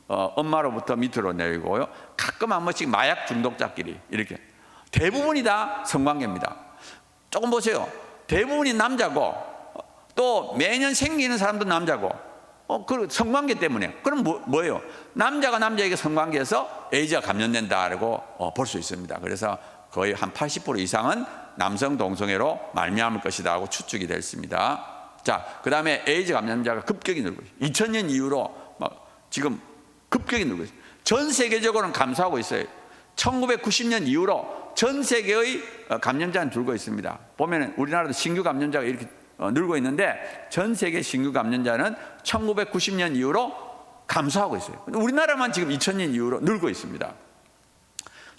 엄마로부터 밑으로 내리고요. 가끔 한 번씩 마약 중독자끼리 이렇게. 대부분이 다 성관계입니다. 조금 보세요. 대부분이 남자고 또 매년 생기는 사람도 남자고 그 성관계 때문에. 그럼 뭐예요? 남자가 남자에게 성관계에서 에이즈가 감염된다고 볼 수 있습니다. 그래서 거의 한 80% 이상은 남성 동성애로 말미암을 것이다 하고 추측이 됐습니다. 자, 그 다음에 에이즈 감염자가 급격히 늘고 있어요. 2000년 이후로 지금 급격히 늘고 있어요. 전 세계적으로는 감소하고 있어요. 1990년 이후로 전 세계의 감염자는 줄고 있습니다. 보면 우리나라도 신규 감염자가 이렇게 늘고 있는데 전 세계 신규 감염자는 1990년 이후로 감소하고 있어요. 우리나라만 지금 2000년 이후로 늘고 있습니다.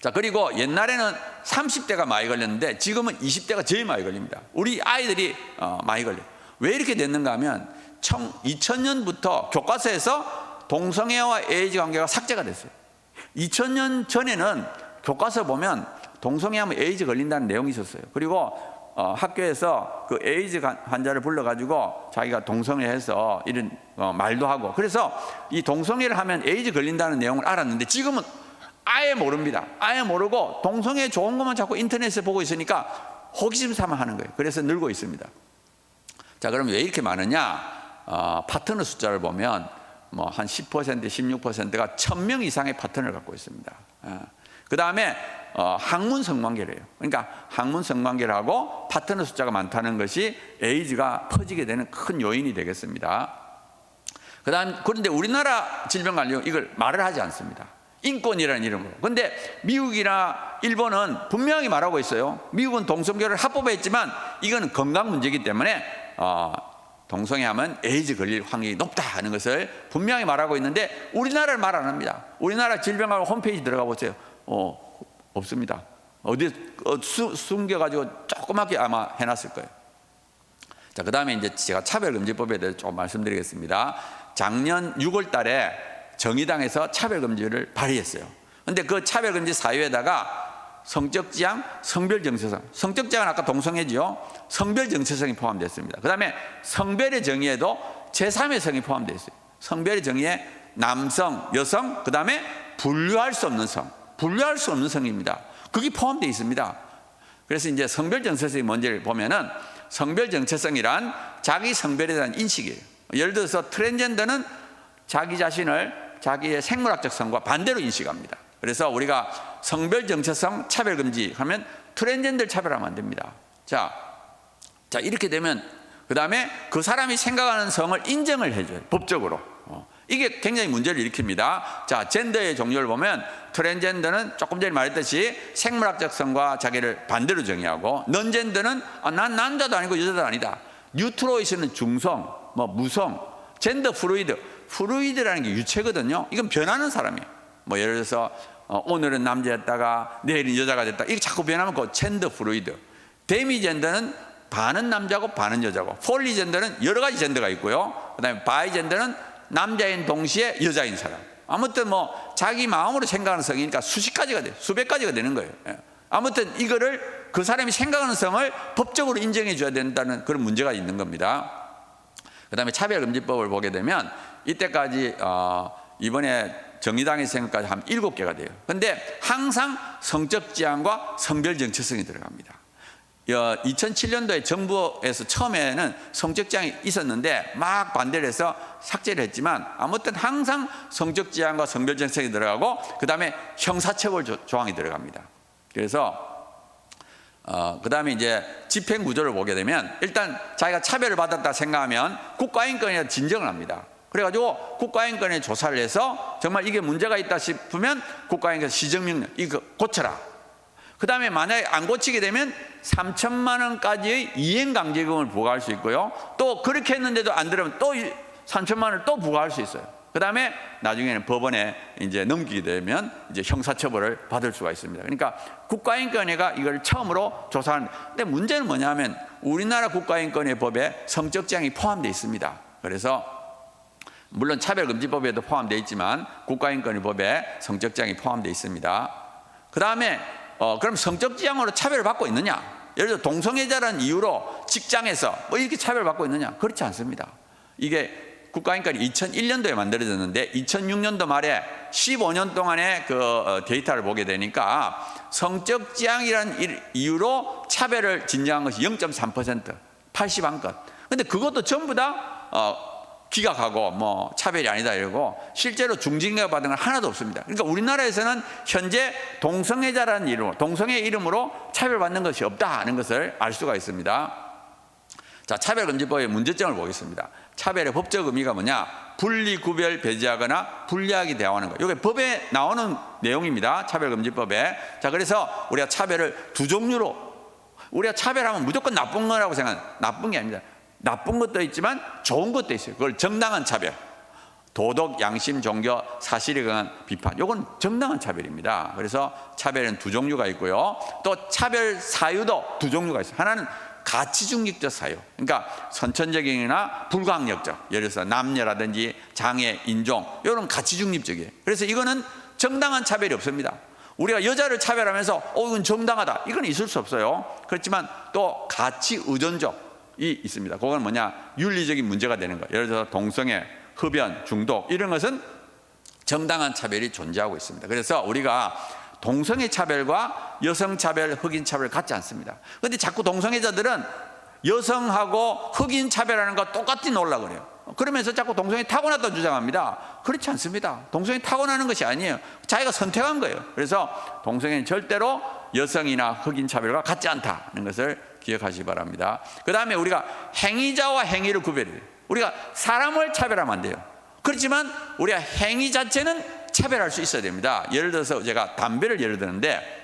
자, 그리고 옛날에는 30대가 많이 걸렸는데 지금은 20대가 제일 많이 걸립니다. 우리 아이들이 많이 걸려요. 왜 이렇게 됐는가 하면 2000년부터 교과서에서 동성애와 에이즈 관계가 삭제가 됐어요. 2000년 전에는 교과서 보면 동성애하면 에이즈 걸린다는 내용이 있었어요. 그리고 학교에서 그 에이즈 환자를 불러가지고 자기가 동성애해서 이런 말도 하고, 그래서 이 동성애를 하면 에이즈 걸린다는 내용을 알았는데 지금은 아예 모릅니다. 아예 모르고 동성애 좋은 것만 자꾸 인터넷에 보고 있으니까 호기심 삼아 하는 거예요. 그래서 늘고 있습니다. 자, 그럼 왜 이렇게 많으냐? 파트너 숫자를 보면 뭐 한 10%, 16%가 1000명 이상의 파트너를 갖고 있습니다. 그 다음에 학문 성관계래요. 그러니까 학문 성관계를 하고 파트너 숫자가 많다는 것이 에이즈가 퍼지게 되는 큰 요인이 되겠습니다. 그런데 우리나라 질병관리원 이걸 말을 하지 않습니다. 인권이라는 이름으로. 그런데 미국이나 일본은 분명히 말하고 있어요. 미국은 동성애를 합법화했지만 이건 건강 문제이기 때문에 동성애하면 에이즈 걸릴 확률이 높다 하는 것을 분명히 말하고 있는데 우리나라를 말 안 합니다. 우리나라 질병관리 홈페이지 들어가 보세요. 없습니다. 어디 숨겨가지고 조그맣게 아마 해놨을 거예요. 자, 그 다음에 이제 제가 차별금지법에 대해서 조금 말씀드리겠습니다. 작년 6월 달에 정의당에서 차별금지를 발의했어요. 그런데 그 차별금지 사유에다가 성적 지향, 성별 정체성. 성적 지향은 아까 동성애지요. 성별 정체성이 포함됐습니다. 그 다음에 성별의 정의에도 제3의 성이 포함되어 있어요. 성별의 정의에 남성, 여성, 그 다음에 분류할 수 없는 성. 분류할 수 없는 성입니다. 그게 포함되어 있습니다. 그래서 이제 성별 정체성이 뭔지를 보면은 성별 정체성이란 자기 성별에 대한 인식이에요. 예를 들어서 트랜스젠더는 자기 자신을 자기의 생물학적 성과 반대로 인식합니다. 그래서 우리가 성별 정체성 차별금지 하면 트랜스젠더를 차별하면 안 됩니다. 자, 이렇게 되면 그 다음에 그 사람이 생각하는 성을 인정을 해줘요. 법적으로. 이게 굉장히 문제를 일으킵니다. 자, 젠더의 종류를 보면 트랜스젠더는 조금 전에 말했듯이 생물학적 성과 자기를 반대로 정의하고, 넌젠더는 난 남자도 아니고 여자도 아니다. 뉴트로이스는 중성, 무성, 젠더 플루이드. 플루이드라는 게 유체거든요. 이건 변하는 사람이에요. 예를 들어서 오늘은 남자였다가 내일은 여자가 됐다. 이게 자꾸 변하면 그 젠더 플루이드. 데미젠더는 반은 남자고 반은 여자고, 폴리젠더는 여러 가지 젠더가 있고요. 그 다음에 바이젠더는 남자인 동시에 여자인 사람. 아무튼 자기 마음으로 생각하는 성이니까 수십 가지가 돼요. 수백 가지가 되는 거예요. 아무튼 이거를 그 사람이 생각하는 성을 법적으로 인정해 줘야 된다는 그런 문제가 있는 겁니다. 그 다음에 차별금지법을 보게 되면 이때까지 이번에 정의당의 생각까지 한 7개가 돼요. 그런데 항상 성적 지향과 성별 정체성이 들어갑니다. 2007년도에 정부에서 처음에는 성적 지향이 있었는데 막 반대를 해서 삭제를 했지만 아무튼 항상 성적 지향과 성별 정체성이 들어가고, 그 다음에 형사처벌 조항이 들어갑니다. 그래서 그 다음에 이제 집행 구조를 보게 되면 일단 자기가 차별을 받았다 생각하면 국가인권에 진정을 합니다. 그래가지고 국가인권에 조사를 해서 정말 이게 문제가 있다 싶으면 국가인권 시정명령 이거 고쳐라. 그 다음에 만약에 안 고치게 되면 3천만 원까지의 이행강제금을 부과할 수 있고요. 또 그렇게 했는데도 안 들으면 또 3천만 원을 또 부과할 수 있어요. 그 다음에 나중에는 법원에 이제 넘기게 되면 이제 형사처벌을 받을 수가 있습니다. 그러니까 국가인권위가 이걸 처음으로 조사하는. 근데 문제는 뭐냐면 우리나라 국가인권위 법에 성적 지향이 포함되어 있습니다. 그래서 물론 차별금지법에도 포함되어 있지만 국가인권위 법에 성적 지향이 포함되어 있습니다. 그 다음에 그럼 성적 지향으로 차별을 받고 있느냐? 예를 들어 동성애자라는 이유로 직장에서 뭐 이렇게 차별받고 있느냐? 그렇지 않습니다. 이게 국가인권이 2001년도에 만들어졌는데 2006년도 말에 15년 동안의 그 데이터를 보게 되니까 성적 지향이라는 이유로 차별을 진정한 것이 0.3%, 81건. 근데 그것도 전부 다 기각하고 뭐 차별이 아니다 이러고 실제로 중징계 받은 건 하나도 없습니다. 그러니까 우리나라에서는 현재 동성애자라는 이름으로, 동성애 이름으로 차별받는 것이 없다는 것을 알 수가 있습니다. 자, 차별금지법의 문제점을 보겠습니다. 차별의 법적 의미가 뭐냐? 분리, 구별, 배제하거나 불리하게 대하는 것. 이게 법에 나오는 내용입니다. 차별금지법에. 자, 그래서 우리가 차별을 두 종류로, 우리가 차별하면 무조건 나쁜 거라고 생각하는, 나쁜 게 아닙니다. 나쁜 것도 있지만 좋은 것도 있어요. 그걸 정당한 차별. 도덕, 양심, 종교, 사실에 관한 비판. 이건 정당한 차별입니다. 그래서 차별은 두 종류가 있고요. 또 차별 사유도 두 종류가 있어요. 하나는 가치중립적 사유, 그러니까 선천적이나 불가항력적, 예를 들어서 남녀라든지 장애, 인종, 이런 가치중립적이에요. 그래서 이거는 정당한 차별이 없습니다. 우리가 여자를 차별하면서 이건 정당하다, 이건 있을 수 없어요. 그렇지만 또 가치 의존적이 있습니다. 그건 뭐냐? 윤리적인 문제가 되는 거예요. 예를 들어서 동성애, 흡연, 중독, 이런 것은 정당한 차별이 존재하고 있습니다. 그래서 우리가 동성애 차별과 여성 차별, 흑인 차별 같지 않습니다. 그런데 자꾸 동성애자들은 여성하고 흑인 차별하는 거 똑같이 놀라고 그래요. 그러면서 자꾸 동성애 타고났다고 주장합니다. 그렇지 않습니다. 동성애 타고나는 것이 아니에요. 자기가 선택한 거예요. 그래서 동성애는 절대로 여성이나 흑인 차별과 같지 않다는 것을 기억하시기 바랍니다. 그 다음에 우리가 행위자와 행위를 구별해요. 우리가 사람을 차별하면 안 돼요. 그렇지만 우리가 행위 자체는 차별할 수 있어야 됩니다. 예를 들어서 제가 담배를 예를 드는데,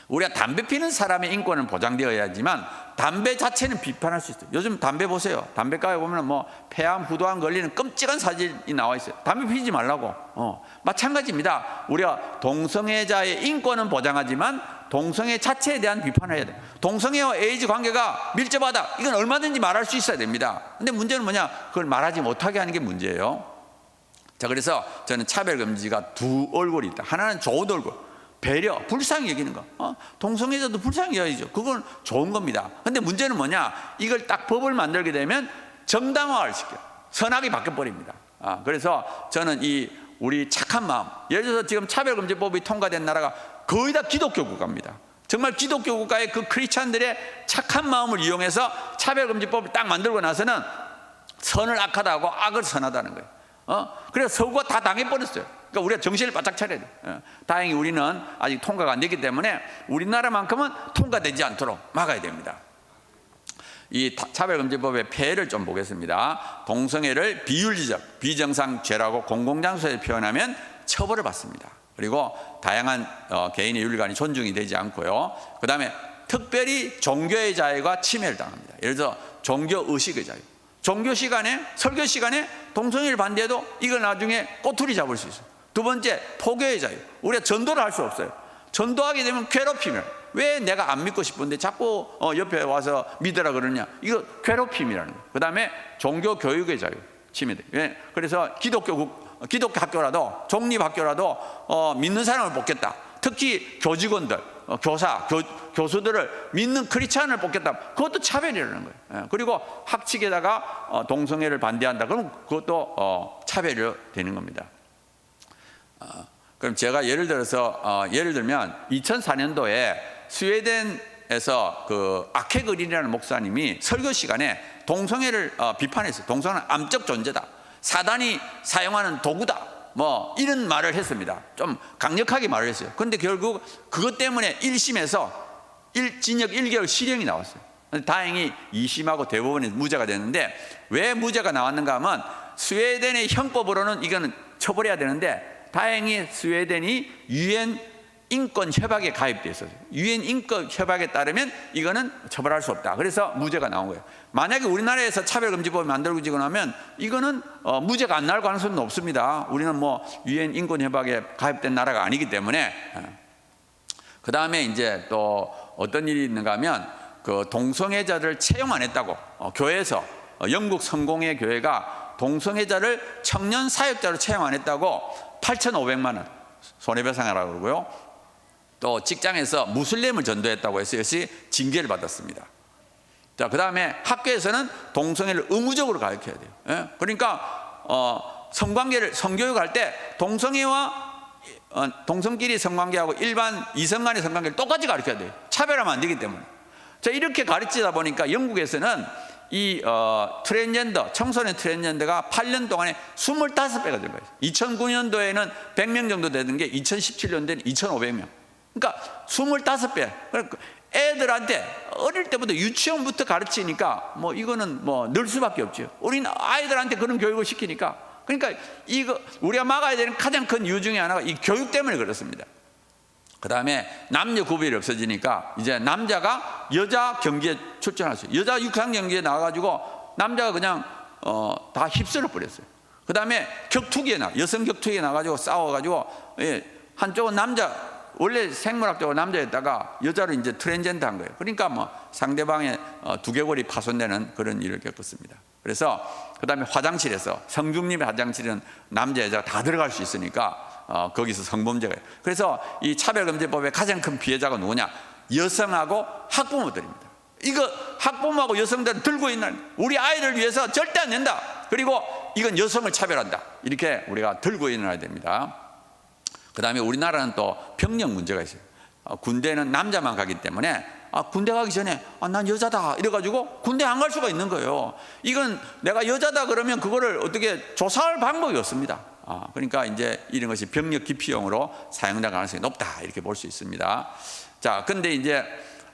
우리가 담배 피는 사람의 인권은 보장되어야지만 담배 자체는 비판할 수 있어요. 요즘 담배 보세요. 담배가에 보면 뭐 폐암, 후두암 걸리는 끔찍한 사진이 나와 있어요. 담배 피지 말라고. 마찬가지입니다. 우리가 동성애자의 인권은 보장하지만 동성애 자체에 대한 비판을 해야 돼요. 동성애와 에이즈 관계가 밀접하다, 이건 얼마든지 말할 수 있어야 됩니다. 근데 문제는 뭐냐? 그걸 말하지 못하게 하는 게 문제예요. 자, 그래서 저는 차별금지가 두 얼굴이 있다. 하나는 좋은 얼굴, 배려, 불쌍히 여기는 거. 동성애자도 불쌍히 여기죠. 그건 좋은 겁니다. 근데 문제는 뭐냐? 이걸 딱 법을 만들게 되면 정당화를 시켜요. 선악이 바뀌어버립니다. 그래서 저는 우리 착한 마음, 예를 들어서 지금 차별금지법이 통과된 나라가 거의 다 기독교 국가입니다. 정말 기독교 국가의 그 크리스찬들의 착한 마음을 이용해서 차별금지법을 딱 만들고 나서는 선을 악하다 하고 악을 선하다는 거예요. 그래서 서구가 다 당해버렸어요. 그러니까 우리가 정신을 바짝 차려야 돼요. 다행히 우리는 아직 통과가 안 됐기 때문에 우리나라만큼은 통과되지 않도록 막아야 됩니다. 이 차별금지법의 폐해를 좀 보겠습니다. 동성애를 비윤리적, 비정상죄라고 공공장소에서 표현하면 처벌을 받습니다. 그리고 다양한 개인의 윤리관이 존중이 되지 않고요. 그 다음에 특별히 종교의 자유가 침해를 당합니다. 예를 들어 종교의식의 자유, 종교 시간에, 설교 시간에 동성애를 반대해도 이걸 나중에 꼬투리 잡을 수 있어요. 두 번째, 포교의 자유. 우리가 전도를 할 수 없어요. 전도하게 되면 괴롭힘을. 왜 내가 안 믿고 싶은데 자꾸 옆에 와서 믿으라 그러냐? 이거 괴롭힘이라는 거예요. 그 다음에 종교 교육의 자유 침해돼요. 왜? 그래서 기독교 학교라도, 종립학교라도 믿는 사람을 뽑겠다. 특히 교직원들, 교사, 교수들을 믿는 크리스찬을 뽑겠다. 그것도 차별이라는 거예요. 그리고 학칙에다가 동성애를 반대한다. 그럼 그것도 차별이 되는 겁니다. 그럼 제가 예를 들면 2004년도에 스웨덴에서 그 아케그린이라는 목사님이 설교 시간에 동성애를 비판했어요. 동성애는 암적 존재다. 사단이 사용하는 도구다. 뭐 이런 말을 했습니다. 좀 강력하게 말을 했어요. 그런데 결국 그것 때문에 1심에서 징역 1개월 실형이 나왔어요. 다행히 2심하고 대법원이 무죄가 됐는데, 왜 무죄가 나왔는가 하면 스웨덴의 형법으로는 이거는 처벌해야 되는데, 다행히 스웨덴이 유엔 인권 협약에 가입되어 있어요. 유엔 인권 협약에 따르면 이거는 처벌할 수 없다. 그래서 무죄가 나온 거예요. 만약에 우리나라에서 차별금지법을 만들어지고 나면 이거는 무죄가 안 나올 가능성은 없습니다. 우리는 뭐 유엔 인권 협약에 가입된 나라가 아니기 때문에. 그 다음에 이제 또 어떤 일이 있는가 하면 그 동성애자를 채용 안 했다고 교회에서 영국 성공회 교회가 동성애자를 청년 사역자로 채용 안 했다고 8,500만 원 손해배상하라고 그러고요. 또 직장에서 무슬림을 전도했다고 해서 역시 징계를 받았습니다. 자, 그 다음에 학교에서는 동성애를 의무적으로 가르쳐야 돼요. 예? 그러니까 성관계를 성교육할 때 동성끼리 성관계하고 일반 이성 간의 성관계를 똑같이 가르쳐야 돼요. 차별하면 안 되기 때문에. 자, 이렇게 가르치다 보니까 영국에서는 이 트랜스젠더, 청소년 트랜스젠더가 8년 동안에 25배가 된 거예요. 2009년도에는 100명 정도 되는 게 2017년도에는 2,500명. 그러니까 25배. 그러니까 애들한테 어릴 때부터 유치원부터 가르치니까 뭐 이거는 뭐 늘 수밖에 없죠. 우리는 아이들한테 그런 교육을 시키니까. 그러니까 이거 우리가 막아야 되는 가장 큰 이유 중에 하나가 이 교육 때문에 그렇습니다. 그 다음에 남녀 구별이 없어지니까 이제 남자가 여자 경기에 출전할 수 있어요. 여자 육상 경기에 나와가지고 남자가 그냥 다 휩쓸어 버렸어요. 그 다음에 여성 격투기에 나가지고 싸워가지고 한쪽은 원래 생물학적으로 남자였다가 여자로 이제 트랜스젠더 한 거예요. 그러니까 뭐 상대방의 두개골이 파손되는 그런 일을 겪었습니다. 그래서 그 다음에 화장실에서 성중립의 화장실은 남자 여자가 다 들어갈 수 있으니까 거기서 성범죄가 있어요. 그래서 이 차별금지법의 가장 큰 피해자가 누구냐? 여성하고 학부모들입니다. 이거 학부모하고 여성들은 들고 있는 우리 아이를 위해서 절대 안 된다. 그리고 이건 여성을 차별한다. 이렇게 우리가 들고 일어나야 됩니다. 그 다음에 우리나라는 또 병력 문제가 있어요. 군대는 남자만 가기 때문에 군대 가기 전에 난 여자다 이래가지고 군대 안 갈 수가 있는 거예요. 이건 내가 여자다 그러면 그거를 어떻게 조사할 방법이 없습니다. 그러니까 이제 이런 것이 병력 기피용으로 사용될 가능성이 높다 이렇게 볼 수 있습니다. 자, 근데 이제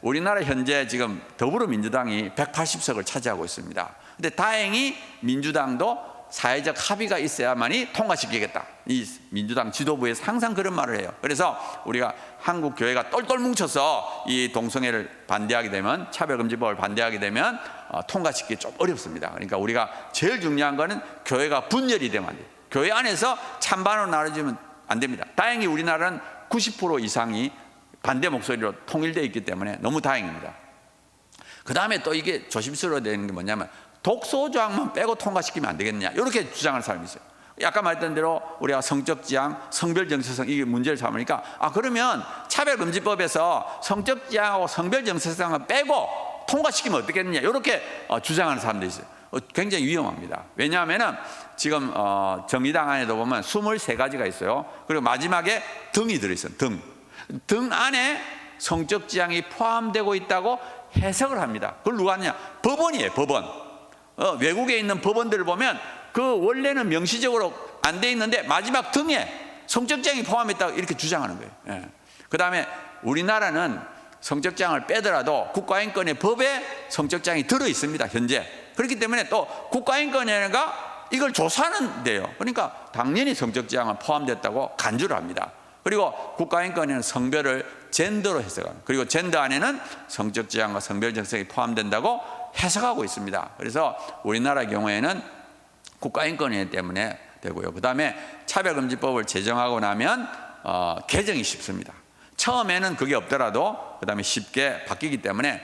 우리나라 현재 지금 더불어민주당이 180석을 차지하고 있습니다. 근데 다행히 민주당도 사회적 합의가 있어야만이 통과시키겠다. 이 민주당 지도부에서 항상 그런 말을 해요. 그래서 우리가 한국 교회가 똘똘 뭉쳐서 이 동성애를 반대하게 되면, 차별금지법을 반대하게 되면 통과시키기 좀 어렵습니다. 그러니까 우리가 제일 중요한 거는 교회가 분열이 되면 안 돼요. 교회 안에서 찬반으로 나눠지면 안 됩니다. 다행히 우리나라는 90% 이상이 반대 목소리로 통일되어 있기 때문에 너무 다행입니다. 그 다음에 또 이게 조심스러워야 되는 게 뭐냐면 독소 조항만 빼고 통과시키면 안 되겠느냐 이렇게 주장하는 사람이 있어요. 아까 말했던 대로 우리가 성적 지향, 성별 정체성 이게 문제를 삼으니까 그러면 차별금지법에서 성적 지향하고 성별 정체성을 빼고 통과시키면 어떻겠느냐 이렇게 주장하는 사람들이 있어요. 굉장히 위험합니다. 왜냐하면 지금 정의당 안에도 보면 23가지가 있어요. 그리고 마지막에 등이 들어있어요. 등 안에 성적 지향이 포함되고 있다고 해석을 합니다. 그걸 누가 하느냐? 법원이에요. 법원. 외국에 있는 법원들을 보면 그 원래는 명시적으로 안 돼 있는데 마지막 등에 성적 지향이 포함했다고 이렇게 주장하는 거예요. 예. 그 다음에 우리나라는 성적 지향을 빼더라도 국가인권의 법에 성적 지향이 들어 있습니다. 현재. 그렇기 때문에 또 국가인권위원회가 이걸 조사하는데요. 그러니까 당연히 성적 지향은 포함됐다고 간주를 합니다. 그리고 국가인권위는 성별을 젠더로 해석합니다. 그리고 젠더 안에는 성적 지향과 성별 정책이 포함된다고 해석하고 있습니다. 그래서 우리나라의 경우에는 국가인권위원회 때문에 되고요. 그 다음에 차별금지법을 제정하고 나면 개정이 쉽습니다. 처음에는 그게 없더라도 그 다음에 쉽게 바뀌기 때문에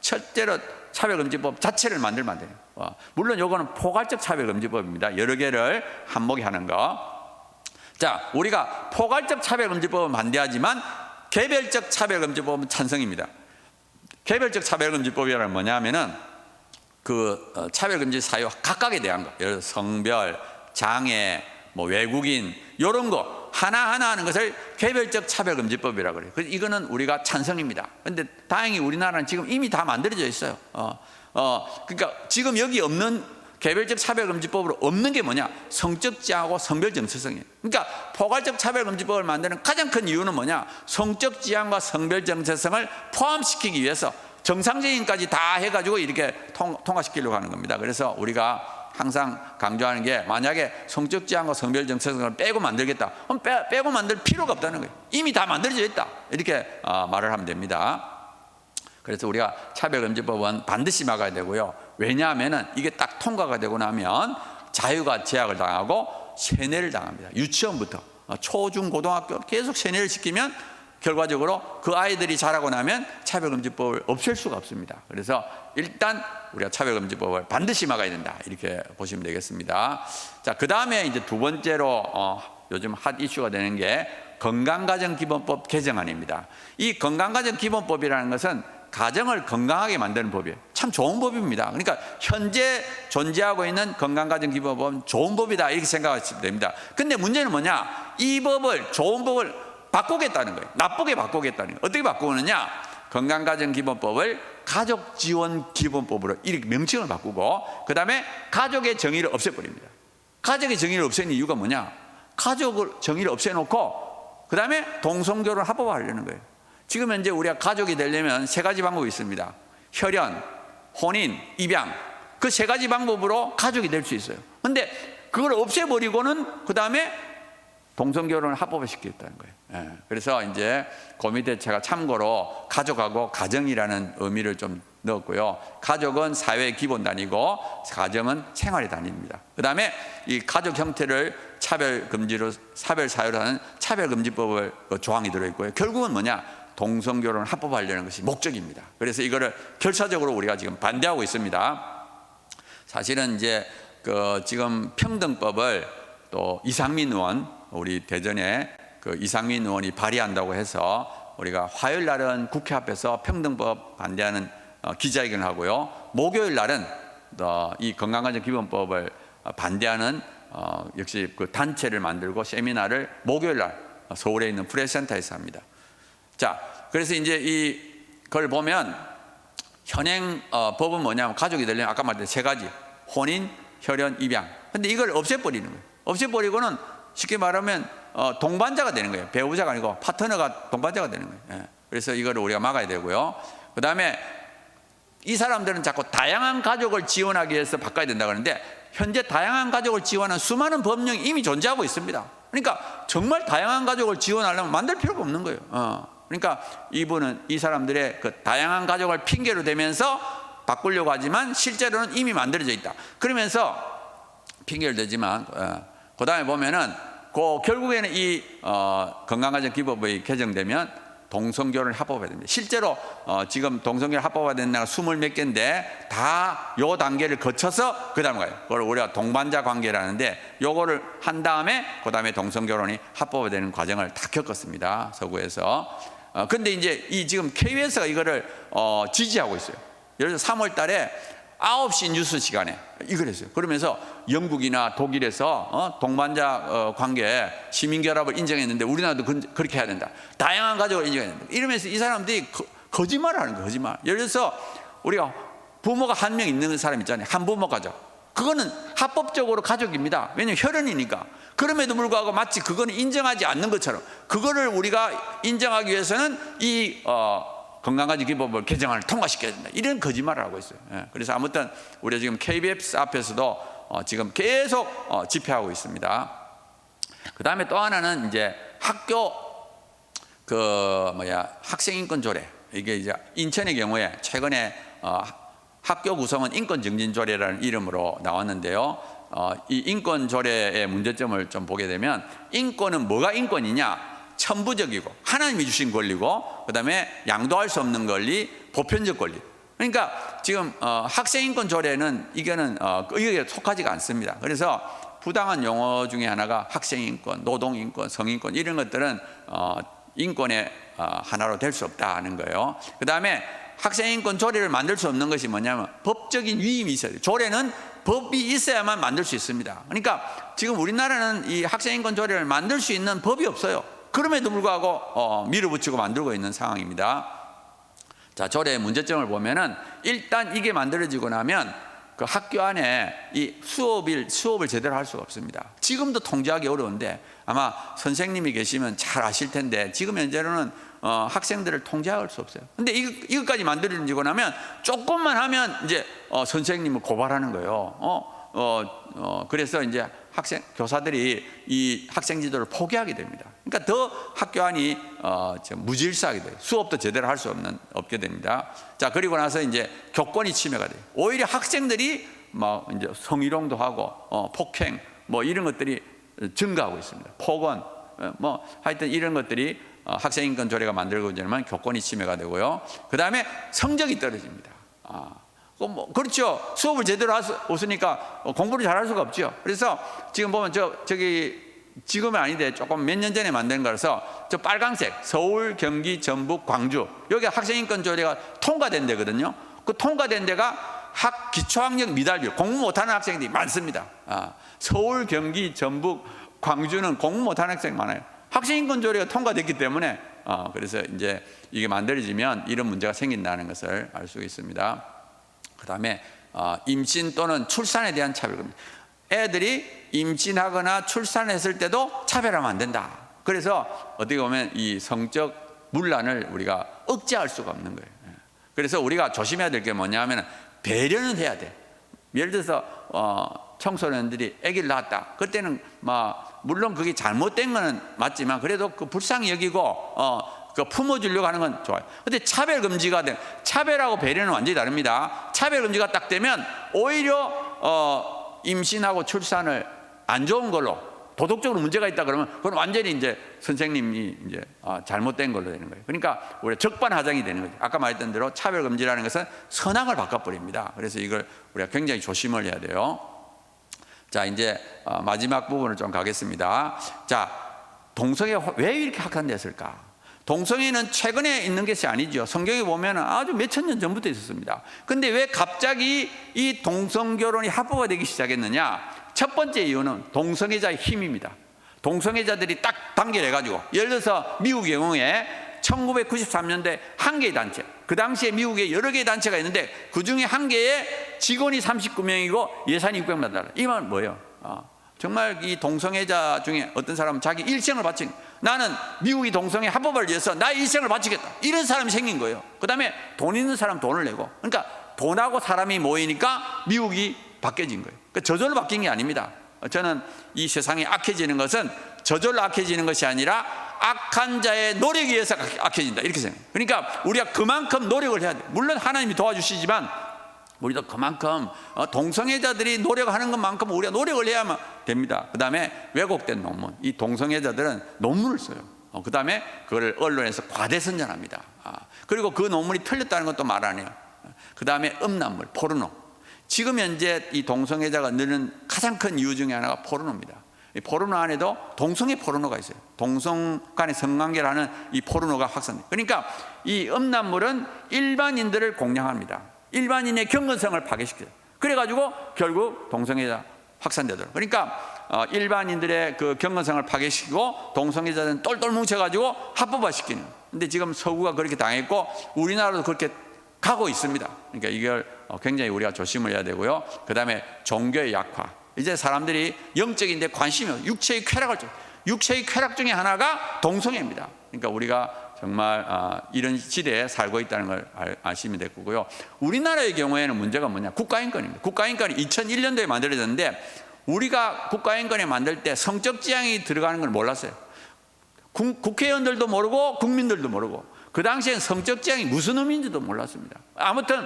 첫째로 차별금지법 자체를 만들면 안 돼요. 물론 이거는 포괄적 차별금지법입니다. 여러 개를 한목에 하는 거. 자, 우리가 포괄적 차별금지법은 반대하지만 개별적 차별금지법은 찬성입니다. 개별적 차별금지법이란 뭐냐면은 그 차별금지 사유 각각에 대한 거, 예를 들어 성별, 장애, 뭐 외국인 이런 거 하나하나 하는 것을 개별적 차별금지법이라고 그래요. 그래서 이거는 우리가 찬성입니다. 그런데 다행히 우리나라는 지금 이미 다 만들어져 있어요. 그러니까 지금 여기 없는 개별적 차별금지법으로 없는 게 뭐냐? 성적 지향하고 성별 정체성이에요. 그러니까 포괄적 차별금지법을 만드는 가장 큰 이유는 뭐냐? 성적 지향과 성별 정체성을 포함시키기 위해서 정상적인까지 다 해가지고 이렇게 통과시키려고 하는 겁니다. 그래서 우리가 항상 강조하는 게 만약에 성적 지향과 성별 정체성을 빼고 만들겠다. 그럼 빼고 만들 필요가 없다는 거예요. 이미 다 만들어져 있다. 이렇게 말을 하면 됩니다. 그래서 우리가 차별금지법은 반드시 막아야 되고요. 왜냐하면 이게 딱 통과가 되고 나면 자유가 제약을 당하고 세뇌를 당합니다. 유치원부터 초, 중, 고등학교 계속 세뇌를 시키면 결과적으로 그 아이들이 자라고 나면 차별금지법을 없앨 수가 없습니다. 그래서 일단 우리가 차별금지법을 반드시 막아야 된다. 이렇게 보시면 되겠습니다. 자, 그 다음에 이제 두 번째로 요즘 핫 이슈가 되는 게 건강가정기본법 개정안입니다. 이 건강가정기본법이라는 것은 가정을 건강하게 만드는 법이에요. 참 좋은 법입니다. 그러니까 현재 존재하고 있는 건강가정기본법은 좋은 법이다 이렇게 생각하시면 됩니다. 근데 문제는 뭐냐? 이 법을, 좋은 법을 바꾸겠다는 거예요. 나쁘게 바꾸겠다는 거예요. 어떻게 바꾸느냐? 건강가정기본법을 가족지원기본법으로 이렇게 명칭을 바꾸고, 그 다음에 가족의 정의를 없애버립니다. 가족의 정의를 없애는 이유가 뭐냐? 가족을 정의를 없애놓고 그 다음에 동성결혼 합법화하려는 거예요. 지금 현재 우리가 가족이 되려면 세 가지 방법이 있습니다. 혈연, 혼인, 입양, 그 세 가지 방법으로 가족이 될 수 있어요. 근데 그걸 없애버리고는 그 다음에 동성결혼을 합법화시키겠다는 거예요. 그래서 이제 그 밑에 제가 참고로 가족하고 가정이라는 의미를 좀 넣었고요. 가족은 사회의 기본 단위고 가정은 생활의 단위입니다. 그 다음에 이 가족 형태를 차별금지로, 사별 사유로 하는 차별금지법을 조항이 들어있고요. 결국은 뭐냐? 동성결혼을 합법화하려는 것이 목적입니다. 그래서 이거를 결사적으로 우리가 지금 반대하고 있습니다. 사실은 이제 지금 평등법을 또 이상민 의원, 우리 대전에 이상민 의원이 발의한다고 해서 우리가 화요일 날은 국회 앞에서 평등법 반대하는 기자회견을 하고요. 목요일 날은 이 건강가정기본법을 반대하는 역시 그 단체를 만들고 세미나를 목요일 날 서울에 있는 프레스센터에서 합니다. 자, 그래서 이제 이걸 보면 현행 법은 뭐냐면 가족이 되려면 아까 말했던 세 가지: 혼인, 혈연, 입양. 근데 이걸 없애버리는 거예요. 없애버리고는 쉽게 말하면 동반자가 되는 거예요. 배우자가 아니고 파트너가 동반자가 되는 거예요. 그래서 이거를 우리가 막아야 되고요. 그 다음에 이 사람들은 자꾸 다양한 가족을 지원하기 위해서 바꿔야 된다고 하는데, 현재 다양한 가족을 지원하는 수많은 법령이 이미 존재하고 있습니다. 그러니까 정말 다양한 가족을 지원하려면 만들 필요가 없는 거예요. 그러니까 이 사람들의 그 다양한 가족을 핑계로 대면서 바꾸려고 하지만 실제로는 이미 만들어져 있다. 그러면서 핑계를 대지만 그 다음에 보면은 결국에는 이 건강가정기본법이 개정되면 동성결혼을 합법화해야 됩니다. 실제로 지금 동성결혼 합법화된 나라가 20몇 개인데 다 요 단계를 거쳐서 그 다음 가요. 그걸 우리가 동반자 관계라는데, 요거를 한 다음에 그 다음에 동성결혼이 합법화되는 과정을 다 겪었습니다. 서구에서. 근데 이제 지금 KBS가 이거를 지지하고 있어요. 예를 들어 3월 달에 9시 뉴스 시간에 이걸 했어요. 그러면서 영국이나 독일에서 동반자 관계 시민결합을 인정했는데 우리나라도 그렇게 해야 된다. 다양한 가족을 인정해야 된다. 이러면서 이 사람들이 거짓말을 하는 거예요. 거짓말. 예를 들어서 우리가 부모가 한 명 있는 사람 있잖아요. 한부모 가족. 그거는 합법적으로 가족입니다. 왜냐하면 혈연이니까. 그럼에도 불구하고 마치 그거는 인정하지 않는 것처럼, 그거를 우리가 인정하기 위해서는 이 건강가정기본법 개정안을 통과시켜야 된다. 이런 거짓말을 하고 있어요. 그래서 아무튼 우리가 지금 KBS 앞에서도 지금 계속 집회하고 있습니다. 그 다음에 또 하나는 이제 학교 학생인권 조례. 이게 이제 인천의 경우에 최근에 학교 구성원 인권증진조례라는 이름으로 나왔는데요. 이 인권조례의 문제점을 좀 보게 되면, 인권은 뭐가 인권이냐? 천부적이고 하나님이 주신 권리고, 그 다음에 양도할 수 없는 권리, 보편적 권리. 그러니까 지금 학생인권 조례는 이거는 이게 속하지가 않습니다. 그래서 부당한 용어 중에 하나가 학생인권, 노동인권, 성인권, 이런 것들은 인권의 하나로 될 수 없다는 거예요. 그 다음에 학생인권 조례를 만들 수 없는 것이 뭐냐면 법적인 위임이 있어야 돼요. 조례는 법이 있어야만 만들 수 있습니다. 그러니까 지금 우리나라는 이 학생인권 조례를 만들 수 있는 법이 없어요. 그럼에도 불구하고 밀어붙이고 만들고 있는 상황입니다. 자, 조례의 문제점을 보면은 일단 이게 만들어지고 나면 그 학교 안에 이 수업을 제대로 할 수가 없습니다. 지금도 통제하기 어려운데 아마 선생님이 계시면 잘 아실 텐데, 지금 현재로는 학생들을 통제할 수 없어요. 근데 이것까지 만들어지고 나면 조금만 하면 이제 선생님을 고발하는 거예요. 그래서 이제 교사들이 이 학생 지도를 포기하게 됩니다. 그러니까 더 학교 안이 무질서하게 돼요. 수업도 제대로 할 수 없게 됩니다. 자, 그리고 나서 이제 교권이 침해가 돼요. 오히려 학생들이 막 이제 성희롱도 하고 폭행 이런 것들이 증가하고 있습니다. 폭언 하여튼 이런 것들이 학생인권 조례가 만들고 있지만 교권이 침해가 되고요. 그 다음에 성적이 떨어집니다. 그렇죠. 수업을 제대로 할 수 없으니까 공부를 잘할 수가 없죠. 그래서 지금 보면 저기 지금은 아닌데 조금 몇 년 전에 만든 거라서 저 빨강색 서울, 경기, 전북, 광주 여기 학생인권 조례가 통과된 데거든요. 그 통과된 데가 기초학력 미달비 공부 못하는 학생들이 많습니다. 서울, 경기, 전북, 광주는 공부 못하는 학생이 많아요. 학생인권 조례가 통과됐기 때문에 그래서 이제 이게 만들어지면 이런 문제가 생긴다는 것을 알 수 있습니다. 그 다음에 임신 또는 출산에 대한 차별금. 애들이 임신하거나 출산했을 때도 차별하면 안 된다. 그래서 어떻게 보면 이 성적 문란을 우리가 억제할 수가 없는 거예요. 그래서 우리가 조심해야 될 게 뭐냐면 배려는 해야 돼. 예를 들어서 청소년들이 아기를 낳았다. 그때는 물론 그게 잘못된 거는 맞지만 그래도 그 불쌍히 여기고 그 품어주려고 하는 건 좋아요. 근데 차별금지가 돼. 차별하고 배려는 완전히 다릅니다. 차별금지가 딱 되면 오히려 임신하고 출산을 안 좋은 걸로 도덕적으로 문제가 있다 그러면 그건 완전히 이제 선생님이 이제 잘못된 걸로 되는 거예요. 그러니까 우리가 적반하장이 되는 거죠. 아까 말했던 대로 차별금지라는 것은 선악을 바꿔버립니다. 그래서 이걸 우리가 굉장히 조심을 해야 돼요. 자, 이제 마지막 부분을 좀 가겠습니다. 자, 동성애 왜 이렇게 확산됐을까? 동성애는 최근에 있는 것이 아니죠. 성경에 보면 아주 몇천 년 전부터 있었습니다. 근데 왜 갑자기 이 동성결혼이 합법화되기 시작했느냐? 첫 번째 이유는 동성애자의 힘입니다. 동성애자들이 딱 단결해가지고, 예를 들어서 미국의 경우에 1993년도에 한 개의 단체, 그 당시에 미국에 여러 개의 단체가 있는데 그 중에 한 개의 직원이 39명이고 예산이 600만 달러. 이 말은 뭐예요? 정말 이 동성애자 중에 어떤 사람은 자기 일생을 바친, 나는 미국이 동성애 합법을 위해서 나의 일생을 바치겠다, 이런 사람이 생긴 거예요. 그 다음에 돈 있는 사람 돈을 내고, 그러니까 돈하고 사람이 모이니까 미국이 바뀌어진 거예요. 그러니까 저절로 바뀐 게 아닙니다. 저는 이 세상이 악해지는 것은 저절로 악해지는 것이 아니라 악한 자의 노력에 의해서 악해진다, 이렇게 생각해요. 그러니까 우리가 그만큼 노력을 해야 돼요. 물론 하나님이 도와주시지만 우리도 그만큼 동성애자들이 노력하는 것만큼 우리가 노력을 해야만 됩니다. 그 다음에 왜곡된 논문, 이 동성애자들은 논문을 써요. 그 다음에 그걸 언론에서 과대 선전합니다. 그리고 그 논문이 틀렸다는 것도 말 안 해요. 그 다음에 음란물, 포르노. 지금 현재 이 동성애자가 늘는 가장 큰 이유 중에 하나가 포르노입니다. 이 포르노 안에도 동성애 포르노가 있어요. 동성 간의 성관계를 하는 이 포르노가 확산돼요. 그러니까 이 음란물은 일반인들을 공략합니다. 일반인의 경건성을 파괴시켜요. 그래가지고 결국 동성애자 확산되더라고요. 그러니까 일반인들의 그 경건성을 파괴시키고 동성애자들은 똘똘 뭉쳐가지고 합법화시키는. 근데 지금 서구가 그렇게 당했고 우리나라도 그렇게 가고 있습니다. 그러니까 이걸 굉장히 우리가 조심을 해야 되고요. 그 다음에 종교의 약화. 이제 사람들이 영적인 데 관심이 없어요. 육체의 쾌락을 좀. 육체의 쾌락 중에 하나가 동성애입니다. 그러니까 우리가 정말 이런 시대에 살고 있다는 걸 아시면 될 거고요. 우리나라의 경우에는 문제가 뭐냐? 국가인권입니다. 국가인권이 2001년도에 만들어졌는데 우리가 국가인권에 만들 때 성적 지향이 들어가는 걸 몰랐어요. 국회의원들도 모르고 국민들도 모르고 그 당시엔 성적 지향이 무슨 의미인지도 몰랐습니다. 아무튼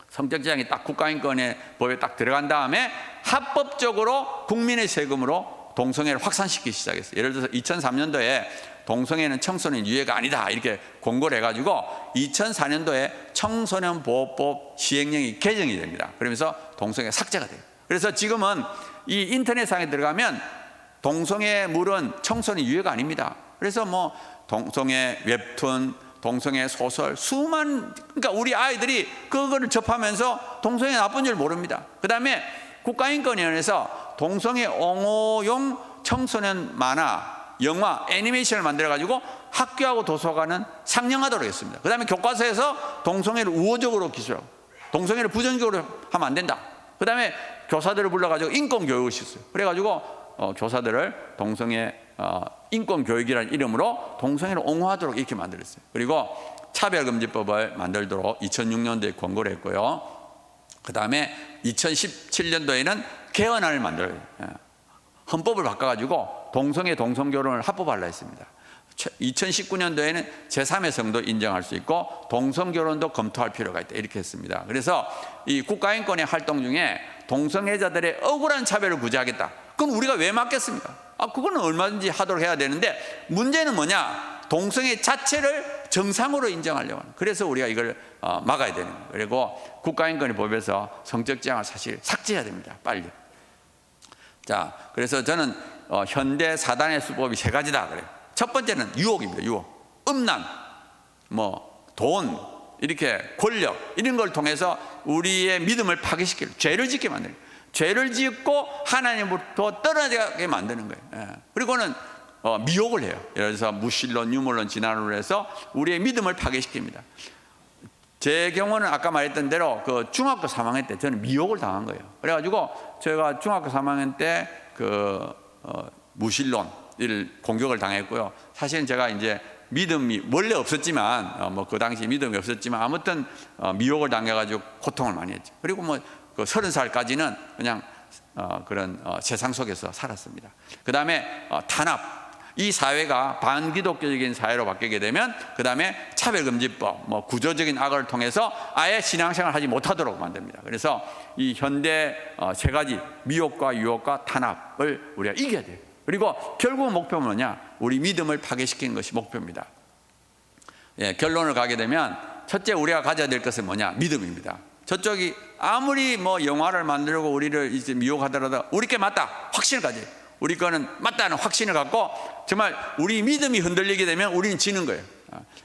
성적 지향이 딱 국가인권의 법에 딱 들어간 다음에 합법적으로 국민의 세금으로 동성애를 확산시키기 시작했어요. 예를 들어서 2003년도에 동성애는 청소년 유해가 아니다, 이렇게 공고를 해가지고 2004년도에 청소년보호법 시행령이 개정이 됩니다. 그러면서 동성애 삭제가 돼요. 그래서 지금은 이 인터넷상에 들어가면 동성애물은 청소년 유해가 아닙니다. 그래서 뭐 동성애 웹툰, 동성애 소설, 그러니까 우리 아이들이 그거를 접하면서 동성애 나쁜 줄 모릅니다. 그 다음에 국가인권위원회에서 동성애 옹호용 청소년 만화, 영화, 애니메이션을 만들어가지고 학교하고 도서관은 상영하도록 했습니다. 그 다음에 교과서에서 동성애를 우호적으로 기술하고 동성애를 부정적으로 하면 안 된다. 그 다음에 교사들을 불러가지고 인권교육을 시켰어요. 그래가지고 교사들을 동성애 인권교육이라는 이름으로 동성애를 옹호하도록 이렇게 만들었어요. 그리고 차별금지법을 만들도록 2006년도에 권고를 했고요. 그 다음에 2017년도에는 개헌안을 만들어요. 헌법을 바꿔가지고 동성애 동성결혼을 합법화하려 했습니다. 2019년도에는 제3의 성도 인정할 수 있고 동성결혼도 검토할 필요가 있다, 이렇게 했습니다. 그래서 이 국가인권의 활동 중에 동성애자들의 억울한 차별을 구제하겠다. 그건 우리가 왜 막겠습니까? 그거는 얼마든지 하도록 해야 되는데 문제는 뭐냐? 동성애 자체를 정상으로 인정하려고 하는. 그래서 우리가 이걸 막아야 되는 거예요. 그리고 국가인권의 법에서 성적 지향을 사실 삭제해야 됩니다. 빨리. 자, 그래서 저는 현대 사단의 수법이 세 가지다 그래요. 첫 번째는 유혹입니다. 유혹, 음란, 돈, 이렇게 권력 이런 걸 통해서 우리의 믿음을 파괴시키는, 죄를 짓게 만드는, 죄를 짓고 하나님으로부터 떨어지게 만드는 거예요. 그리고는 미혹을 해요. 예를 들어서 무신론, 유물론, 진화론을 해서 우리의 믿음을 파괴시킵니다. 제 경우는 아까 말했던 대로 그 중학교 3학년 때 저는 미혹을 당한 거예요. 그래가지고 제가 중학교 3학년 때 무신론을 공격을 당했고요. 사실은 제가 이제 믿음이 원래 없었지만 그 당시 믿음이 없었지만 아무튼 미혹을 당해가지고 고통을 많이 했죠. 그리고 그 30살까지는 그냥 그런 세상 속에서 살았습니다. 그 다음에 탄압, 이 사회가 반기독교적인 사회로 바뀌게 되면 그 다음에 차별금지법, 구조적인 악을 통해서 아예 신앙생활을 하지 못하도록 만듭니다. 그래서 이 현대 세 가지 미혹과 유혹과 탄압을 우리가 이겨야 돼요. 그리고 결국 목표는 뭐냐? 우리 믿음을 파괴시키는 것이 목표입니다. 결론을 가게 되면 첫째 우리가 가져야 될 것은 뭐냐? 믿음입니다. 저쪽이 아무리 영화를 만들고 우리를 이제 미혹하더라도 우리 게 맞다 확신을 가져요. 우리 거는 맞다는 확신을 갖고 정말 우리 믿음이 흔들리게 되면 우리는 지는 거예요.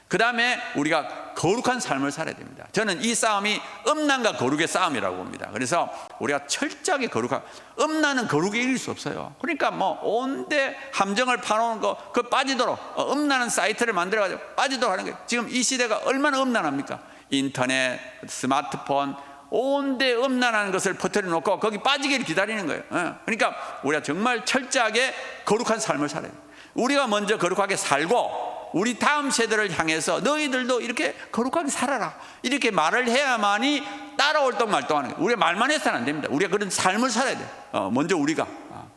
그 다음에 우리가 거룩한 삶을 살아야 됩니다. 저는 이 싸움이 음란과 거룩의 싸움이라고 봅니다. 그래서 우리가 철저하게 거룩한, 음란은 거룩에 이길 수 없어요. 그러니까 온데 함정을 파놓은 거 그 빠지도록 음란한 사이트를 만들어가지고 빠지도록 하는 거예요. 지금 이 시대가 얼마나 음란합니까? 인터넷, 스마트폰, 온데 음란한 것을 퍼뜨려 놓고 거기 빠지기를 기다리는 거예요. 그러니까 우리가 정말 철저하게 거룩한 삶을 살아야 돼요. 우리가 먼저 거룩하게 살고 우리 다음 세대를 향해서 너희들도 이렇게 거룩하게 살아라 이렇게 말을 해야만이 따라올 동 말동하는 거예요. 우리가 말만 해서는 안 됩니다. 우리가 그런 삶을 살아야 돼요. 먼저 우리가.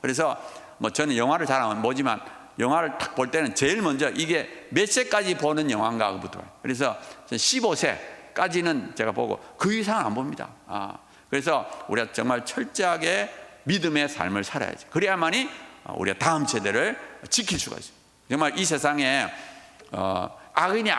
그래서 저는 영화를 잘 안 보지만 영화를 딱 볼 때는 제일 먼저 이게 몇 세까지 보는 영화인가부터. 그래서 15세까지는 제가 보고 그 이상은 안 봅니다. 그래서 우리가 정말 철저하게 믿음의 삶을 살아야지. 그래야만이 우리가 다음 세대를 지킬 수가 있어요. 정말 이 세상에 악인이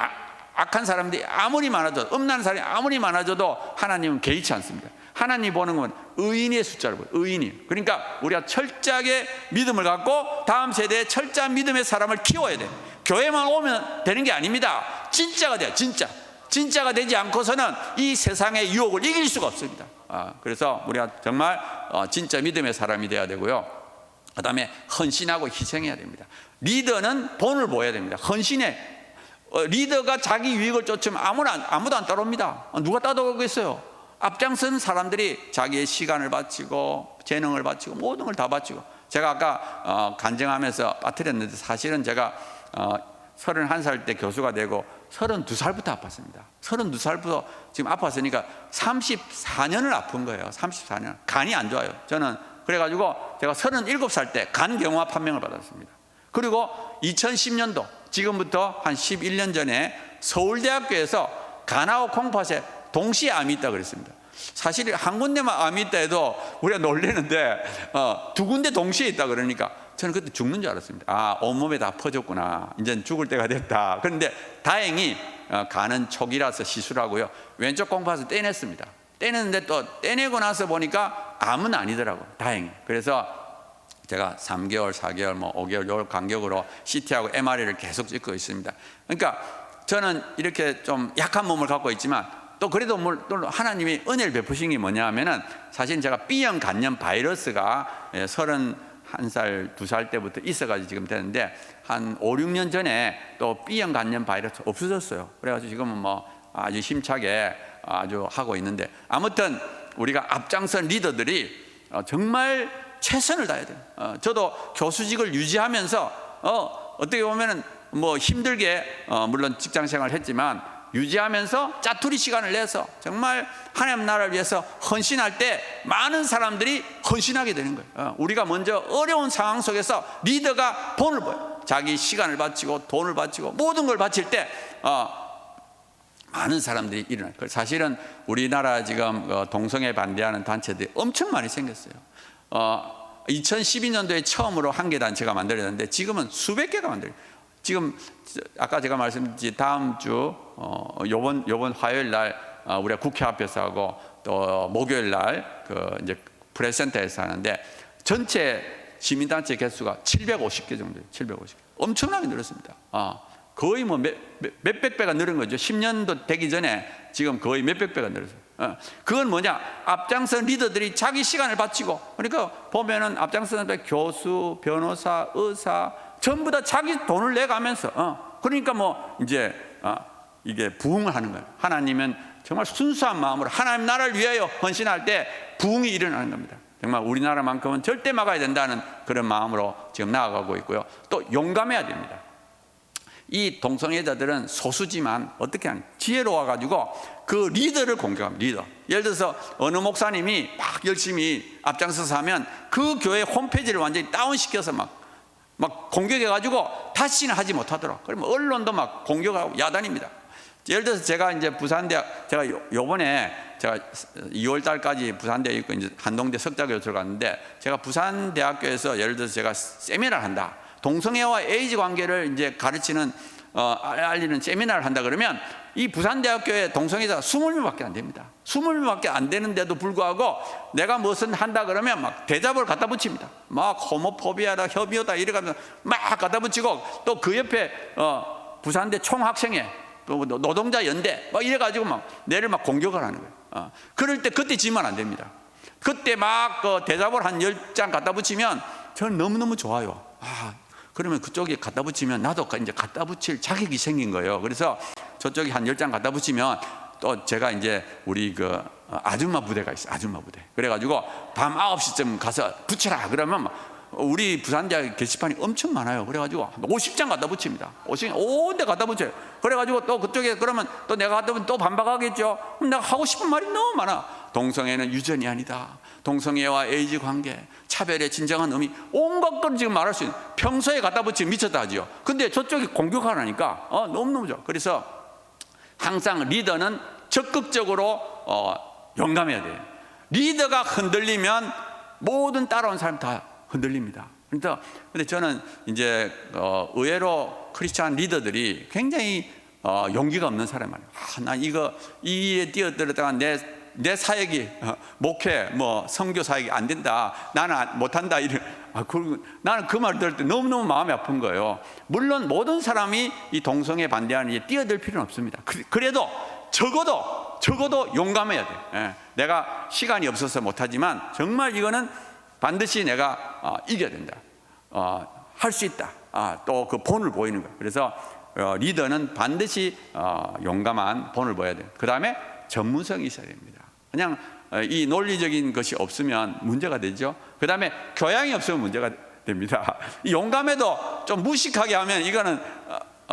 악한 사람들이 아무리 많아져도, 음란한 사람이 아무리 많아져도 하나님은 개의치 않습니다. 하나님이 보는 건 의인의 숫자를 보여요. 의인이. 그러니까 우리가 철저하게 믿음을 갖고 다음 세대에 철저한 믿음의 사람을 키워야 돼요. 교회만 오면 되는 게 아닙니다. 진짜가 돼요. 진짜가 되지 않고서는 이 세상의 유혹을 이길 수가 없습니다. 그래서 우리가 정말 진짜 믿음의 사람이 돼야 되고요. 그 다음에 헌신하고 희생해야 됩니다. 리더는 본을 보여야 됩니다. 헌신해. 리더가 자기 유익을 쫓으면 아무도 안 따라옵니다. 누가 따라오겠어요? 앞장서는 사람들이 자기의 시간을 바치고 재능을 바치고 모든 걸 다 바치고. 제가 아까 간증하면서 빠뜨렸는데 사실은 제가 31살 때 교수가 되고 32살부터 아팠습니다. 32살부터 지금 아팠으니까 34년을 아픈 거예요. 34년. 간이 안 좋아요. 저는 그래가지고 제가 37살 때 간경화 판명을 받았습니다. 그리고 2010년도 지금부터 한 11년 전에 서울대학교에서 간하고 콩팥에 동시에 암이 있다고 그랬습니다. 사실 한 군데만 암이 있다 해도 우리가 놀라는데 두 군데 동시에 있다 그러니까 저는 그때 죽는 줄 알았습니다. 온몸에 다 퍼졌구나. 이제 죽을 때가 됐다. 그런데 다행히 간은 초기라서 시술하고요. 왼쪽 콩팥을 떼냈습니다. 떼냈는데 또 떼내고 나서 보니까 암은 아니더라고요. 다행히. 그래서 제가 3개월, 4개월, 5개월 요 간격으로 CT하고 MRI를 계속 찍고 있습니다. 그러니까 저는 이렇게 좀 약한 몸을 갖고 있지만 또 그래도 하나님이 은혜를 베푸신 게 뭐냐 하면은 사실 제가 B형 간염 바이러스가 31살, 2살 때부터 있어가지고 지금 되는데 한 5, 6년 전에 또 B형 간염 바이러스 없어졌어요. 그래가지고 지금은 아주 힘차게 아주 하고 있는데 아무튼 우리가 앞장선 리더들이 정말 최선을 다해야 돼요. 저도 교수직을 유지하면서 어떻게 보면은 힘들게 물론 직장 생활을 했지만 유지하면서 짜투리 시간을 내서 정말 하나님 나라를 위해서 헌신할 때 많은 사람들이 헌신하게 되는 거예요. 우리가 먼저 어려운 상황 속에서 리더가 본을 보여요. 자기 시간을 바치고 돈을 바치고 모든 걸 바칠 때 많은 사람들이 일어나요. 사실은 우리나라 지금 동성애 반대하는 단체들이 엄청 많이 생겼어요. 2012년도에 처음으로 한 개 단체가 만들어졌는데 지금은 수백 개가 만들어요. 지금 아까 제가 말씀드린 다음 주 요번 화요일 날 우리가 국회 앞에서 하고 또 목요일 날 이제 프레스센터에서 하는데 전체 시민단체 개수가 750개 정도예요. 750개. 엄청나게 늘었습니다. 거의 뭐 몇백 배가 늘은 거죠. 10년도 되기 전에 지금 거의 몇백 배가 늘었어요. 그건 뭐냐? 앞장선 리더들이 자기 시간을 바치고, 그러니까 보면은 앞장선 교수, 변호사, 의사 전부 다 자기 돈을 내가면서 그러니까 뭐 이제 이게 부흥을 하는 거예요. 하나님은 정말 순수한 마음으로 하나님 나라를 위하여 헌신할 때 부흥이 일어나는 겁니다. 정말 우리나라만큼은 절대 막아야 된다는 그런 마음으로 지금 나아가고 있고요. 또 용감해야 됩니다. 이 동성애자들은 소수지만 어떻게 하냐, 지혜로워가지고 그 리더를 공격합니다. 리더. 예를 들어서 어느 목사님이 막 열심히 앞장서서 하면 그 교회 홈페이지를 완전히 다운시켜서 막 공격해가지고 다시는 하지 못하도록. 그러면 언론도 막 공격하고 야단입니다. 예를 들어서 제가 이제 부산대학, 제가 요번에 제가 2월 달까지 부산대에 있고 이제 한동대 석자교수로 갔는데, 제가 부산대학교에서 예를 들어서 제가 세미나를 한다. 동성애와 에이즈 관계를 이제 가르치는 알리는 세미나를 한다 그러면 이 부산대학교에 동성애자가 20명밖에 안 됩니다. 20명밖에 안 되는데도 불구하고 내가 무슨 한다 그러면 막 대잡을 갖다 붙입니다. 막 호모포비아다, 협의어다 이래가면서 막 갖다 붙이고, 또 그 옆에 부산대 총학생회, 또 노동자 연대 막 이래가지고 막 내를 막 공격을 하는 거예요. 그럴 때 그때 지면 안 됩니다. 그때 막 그 대잡을 한 10장 갖다 붙이면 저는 너무너무 좋아요. 그러면 그쪽에 갖다 붙이면 나도 이제 갖다 붙일 자격이 생긴 거예요. 그래서 저쪽에 한 10장 갖다 붙이면 또 제가 이제 우리 그 아줌마 부대가 있어요. 아줌마 부대. 그래가지고 밤 9시쯤 가서 붙여라 그러면 우리 부산대학 게시판이 엄청 많아요. 그래가지고 50장 갖다 붙입니다. 50장 온데 갖다 붙여요. 그래가지고 또 그쪽에 그러면 또 내가 갖다 붙으면 또 반박하겠죠. 그럼 내가 하고 싶은 말이 너무 많아. 동성애는 유전이 아니다. 동성애와 에이즈 관계, 차별의 진정한 의미, 온갖 걸 지금 말할 수 있는, 평소에 갖다 붙이면 미쳤다 하지요. 근데 저쪽이 공격하라니까 너무너무 좋아. 그래서 항상 리더는 적극적으로 용감해야 돼요. 리더가 흔들리면 모든 따라온 사람 다 흔들립니다. 그러니까 근데 저는 이제 의외로 크리스찬 리더들이 굉장히 용기가 없는 사람이에요. 난 이에 뛰어들었다가 내 사역이 목회 선교 사역이 안 된다, 나는 못한다 이런. 나는 그 말 들을 때 너무너무 마음이 아픈 거예요. 물론 모든 사람이 이 동성애 반대하는 일에 뛰어들 필요는 없습니다. 그래도 적어도 용감해야 돼. 내가 시간이 없어서 못하지만 정말 이거는 반드시 내가 이겨야 된다. 할 수 있다. 또 그 본을 보이는 거예요. 그래서 리더는 반드시 용감한 본을 보여야 돼요. 그 다음에 전문성이 있어야 됩니다. 그냥 이 논리적인 것이 없으면 문제가 되죠. 그 다음에 교양이 없으면 문제가 됩니다. 용감해도 좀 무식하게 하면 이거는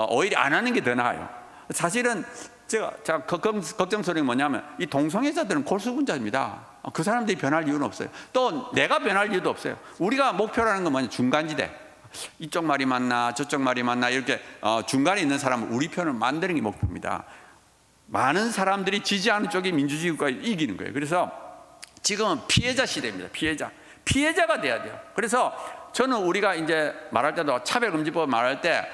오히려 안 하는 게 더 나아요. 사실은 제가 걱정스러운 게 뭐냐면 이 동성애자들은 골수분자입니다. 그 사람들이 변할 이유는 없어요. 또 내가 변할 이유도 없어요. 우리가 목표라는 건 뭐냐, 중간지대. 이쪽 말이 맞나 저쪽 말이 맞나 이렇게 중간에 있는 사람은 우리 편을 만드는 게 목표입니다. 많은 사람들이 지지하는 쪽이 민주주의국가에 이기는 거예요. 그래서 지금은 피해자 시대입니다. 피해자가 돼야 돼요. 그래서 저는 우리가 이제 말할 때도 차별금지법 말할 때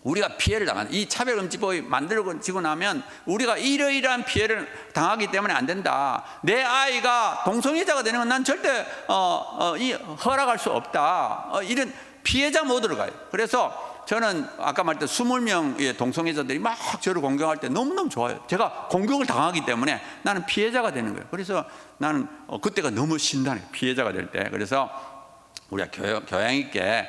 우리가 피해를 당하는, 이 차별금지법이 만들어지고 나면 우리가 이러이러한 피해를 당하기 때문에 안 된다. 내 아이가 동성애자가 되는 건 난 절대 허락할 수 없다. 이런 피해자 모드로 가요. 그래서 저는 아까 말했던 20명의 동성애자들이 막 저를 공격할 때 너무너무 좋아요. 제가 공격을 당하기 때문에 나는 피해자가 되는 거예요. 그래서 나는 그때가 너무 신나요. 피해자가 될 때. 그래서 우리가 교양 있게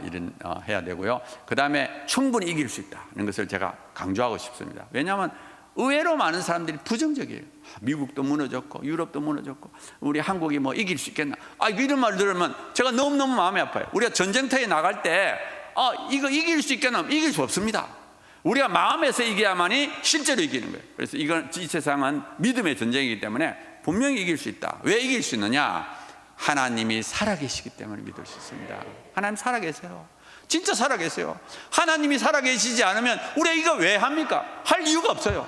일은 해야 되고요. 그 다음에 충분히 이길 수 있다는 것을 제가 강조하고 싶습니다. 왜냐하면 의외로 많은 사람들이 부정적이에요. 미국도 무너졌고 유럽도 무너졌고 우리 한국이 뭐 이길 수 있겠나, 이런 말 들으면 제가 너무너무 마음이 아파요. 우리가 전쟁터에 나갈 때 이거 이길 수 있겠나? 이길 수 없습니다. 우리가 마음에서 이겨야만이 실제로 이기는 거예요. 그래서 이 세상은 믿음의 전쟁이기 때문에 분명히 이길 수 있다. 왜 이길 수 있느냐? 하나님이 살아계시기 때문에 믿을 수 있습니다. 하나님 살아계세요. 진짜 살아계세요. 하나님이 살아계시지 않으면 우리가 이거 왜 합니까? 할 이유가 없어요.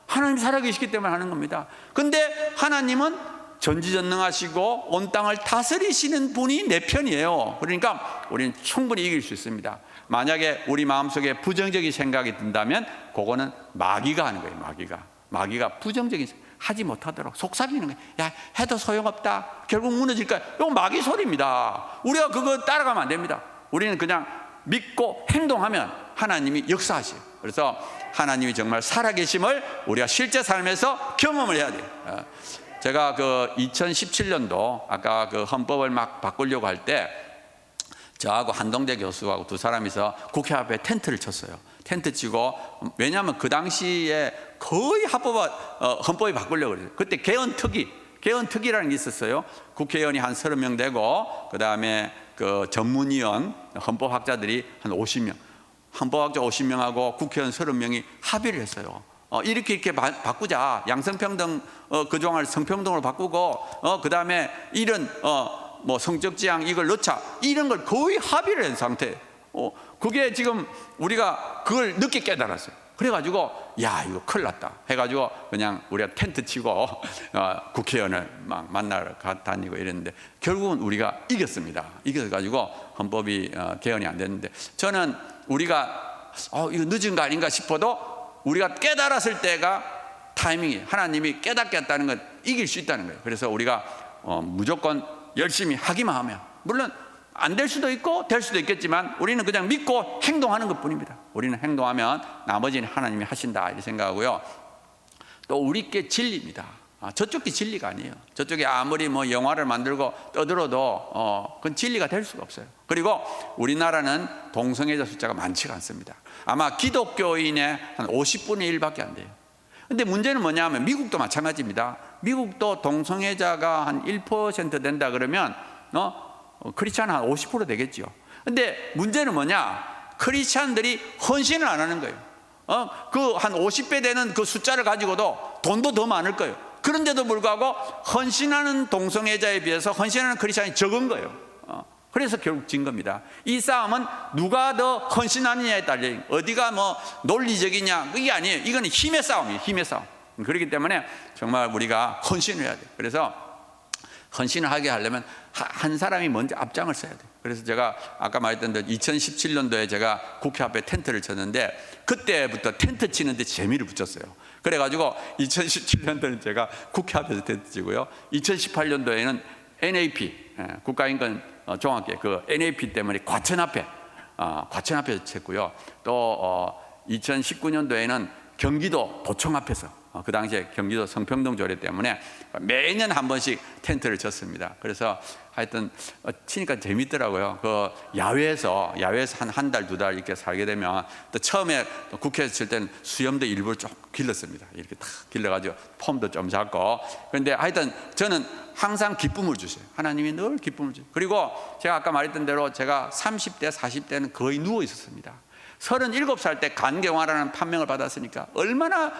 하나님이 살아계시기 때문에 하는 겁니다. 근데 하나님은 전지전능하시고 온 땅을 다스리시는 분이 내 편이에요. 그러니까 우리는 충분히 이길 수 있습니다. 만약에 우리 마음속에 부정적인 생각이 든다면 그거는 마귀가 하는 거예요. 마귀가 부정적인 생각. 하지 못하도록 속삭이는 거예요. 야, 해도 소용없다. 결국 무너질 거야. 이건 마귀 소리입니다. 우리가 그거 따라가면 안 됩니다. 우리는 그냥 믿고 행동하면 하나님이 역사하셔요. 그래서 하나님이 정말 살아계심을 우리가 실제 삶에서 경험을 해야 돼요. 제가 그 2017년도 아까 그 헌법을 막 바꾸려고 할 때 저하고 한동대 교수하고 두 사람이서 국회 앞에 텐트를 쳤어요. 텐트 치고, 왜냐하면 그 당시에 거의 헌법이 바꾸려고 그랬어요. 그때 개헌특위라는 게 있었어요. 국회의원이 한 30명 되고, 그 다음에 그 전문위원, 헌법학자들이 한 50명, 헌법학자 50명하고 국회의원 30명이 합의를 했어요. 이렇게 바꾸자. 양성평등 그 조항을 성평등으로 바꾸고, 그 다음에 이런 뭐 성적 지향 이걸 넣자. 이런 걸 거의 합의를 한 상태예요. 그게 지금 우리가 그걸 늦게 깨달았어요. 그래가지고 야, 이거 큰일 났다 해가지고 그냥 우리가 텐트 치고 국회의원을 막 만나러 다니고 이랬는데, 결국은 우리가 이겼습니다. 이겨가지고 헌법이 개헌이 안 됐는데, 저는 우리가 이거 늦은 거 아닌가 싶어도 우리가 깨달았을 때가 타이밍이, 하나님이 깨닫겠다는 건 이길 수 있다는 거예요. 그래서 우리가 무조건 열심히 하기만 하면, 물론 안 될 수도 있고 될 수도 있겠지만 우리는 그냥 믿고 행동하는 것 뿐입니다. 우리는 행동하면 나머지는 하나님이 하신다 이렇게 생각하고요. 또 우리께 진리입니다. 저쪽이 진리가 아니에요. 저쪽에 아무리 뭐 영화를 만들고 떠들어도 그건 진리가 될 수가 없어요. 그리고 우리나라는 동성애자 숫자가 많지가 않습니다. 아마 기독교인의 한 50분의 1밖에 안 돼요. 근데 문제는 뭐냐면 미국도 마찬가지입니다. 미국도 동성애자가 한 1% 된다 그러면 크리스찬 한 50% 되겠죠. 근데 문제는 뭐냐? 크리스찬들이 헌신을 안 하는 거예요. 그 한 50배 되는 그 숫자를 가지고도 돈도 더 많을 거예요. 그런데도 불구하고 헌신하는 동성애자에 비해서 헌신하는 크리스찬이 적은 거예요. 그래서 결국 진 겁니다. 이 싸움은 누가 더 헌신하느냐에 달려, 어디가 뭐 논리적이냐 그게 아니에요. 이건 힘의 싸움이에요. 힘의 싸움. 그렇기 때문에 정말 우리가 헌신을 해야 돼요. 그래서 헌신을 하게 하려면 한 사람이 먼저 앞장을 서야 돼요. 그래서 제가 아까 말했던 대로 2017년도에 제가 국회 앞에 텐트를 쳤는데, 그때부터 텐트 치는데 재미를 붙였어요. 그래가지고 2017년도에는 제가 국회 앞에서 텐트 치고요, 2018년도에는 NAP 국가인권 종합계 그 NAP 때문에 과천 앞에서 쳤고요. 또 2019년도에는 경기도 도청 앞에서, 그 당시에 경기도 성평등 조례 때문에 매년 한 번씩 텐트를 쳤습니다. 그래서 하여튼 치니까 재밌더라고요. 그 야외에서 한 달, 두 달 이렇게 살게 되면, 또 처음에 국회에서 칠 때는 수염도 일부러 좀 길렀습니다. 이렇게 탁 길러가지고 폼도 좀 잡고. 그런데 하여튼 저는 항상 기쁨을 주세요. 하나님이 늘 기쁨을 주세요. 그리고 제가 아까 말했던 대로 제가 30대, 40대는 거의 누워 있었습니다. 37살 때 간경화라는 판명을 받았으니까 얼마나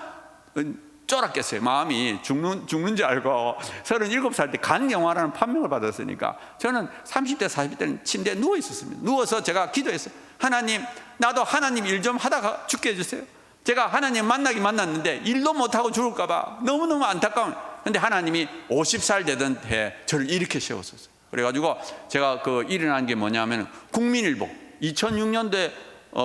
쫄았겠어요. 마음이 죽는 줄 알고 37살 때 간경화라는 판명을 받았으니까 저는 30대 40대 때는 침대에 누워 있었습니다. 누워서 제가 기도했어요. 하나님, 나도 하나님 일 좀 하다가 죽게 해주세요. 제가 하나님 만났는데 일도 못하고 죽을까 봐 너무너무 안타까운. 근데 하나님이 50살 되던 해 저를 이렇게 세웠었어요. 그래가지고 제가 그 일어난 게 뭐냐면, 국민일보 2006년도에